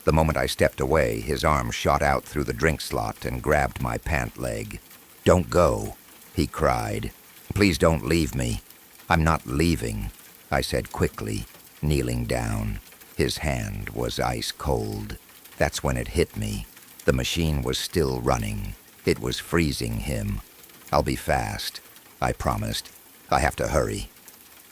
The moment I stepped away, his arm shot out through the drink slot and grabbed my pant leg. "Don't go," he cried. "Please don't leave me." "I'm not leaving," I said quickly, kneeling down. His hand was ice cold. That's when it hit me. The machine was still running. It was freezing him. "I'll be fast," I promised. "I have to hurry."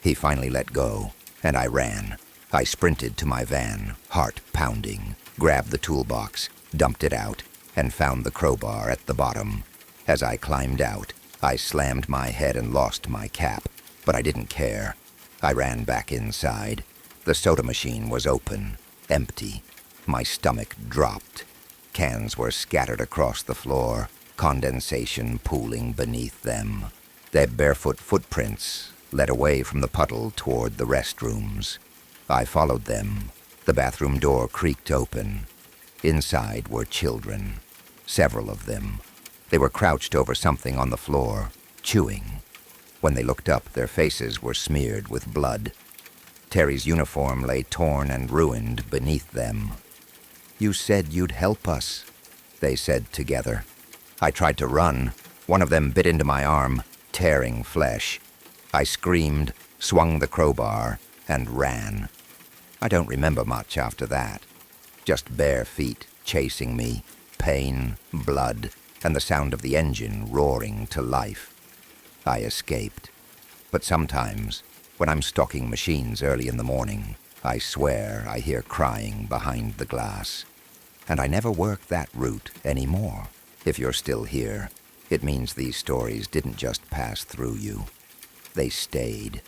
He finally let go, and I ran. I sprinted to my van, heart pounding, grabbed the toolbox, dumped it out, and found the crowbar at the bottom. As I climbed out, I slammed my head and lost my cap, but I didn't care. I ran back inside. The soda machine was open, empty. My stomach dropped. Cans were scattered across the floor, condensation pooling beneath them. Their barefoot footprints led away from the puddle toward the restrooms. I followed them. The bathroom door creaked open. Inside were children, several of them. They were crouched over something on the floor, chewing. When they looked up, their faces were smeared with blood. Terry's uniform lay torn and ruined beneath them. "You said you'd help us," they said together. I tried to run. One of them bit into my arm, tearing flesh. I screamed, swung the crowbar, and ran. I don't remember much after that. Just bare feet chasing me, pain, blood, and the sound of the engine roaring to life. I escaped. But sometimes, when I'm stalking machines early in the morning, I swear I hear crying behind the glass. And I never work that route anymore. If you're still here, it means these stories didn't just pass through you. They stayed.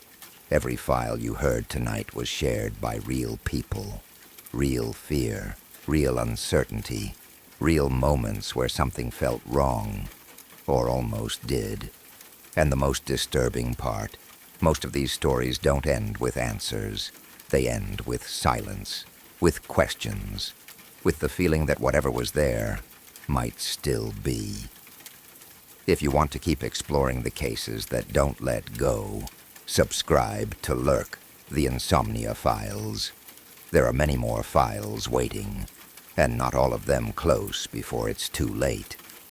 Every file you heard tonight was shared by real people. Real fear, real uncertainty, real moments where something felt wrong, or almost did. And the most disturbing part, most of these stories don't end with answers. They end with silence, with questions, with the feeling that whatever was there might still be. If you want to keep exploring the cases that don't let go, subscribe to LURK, the Insomnia Files. There are many more files waiting, and not all of them close before it's too late.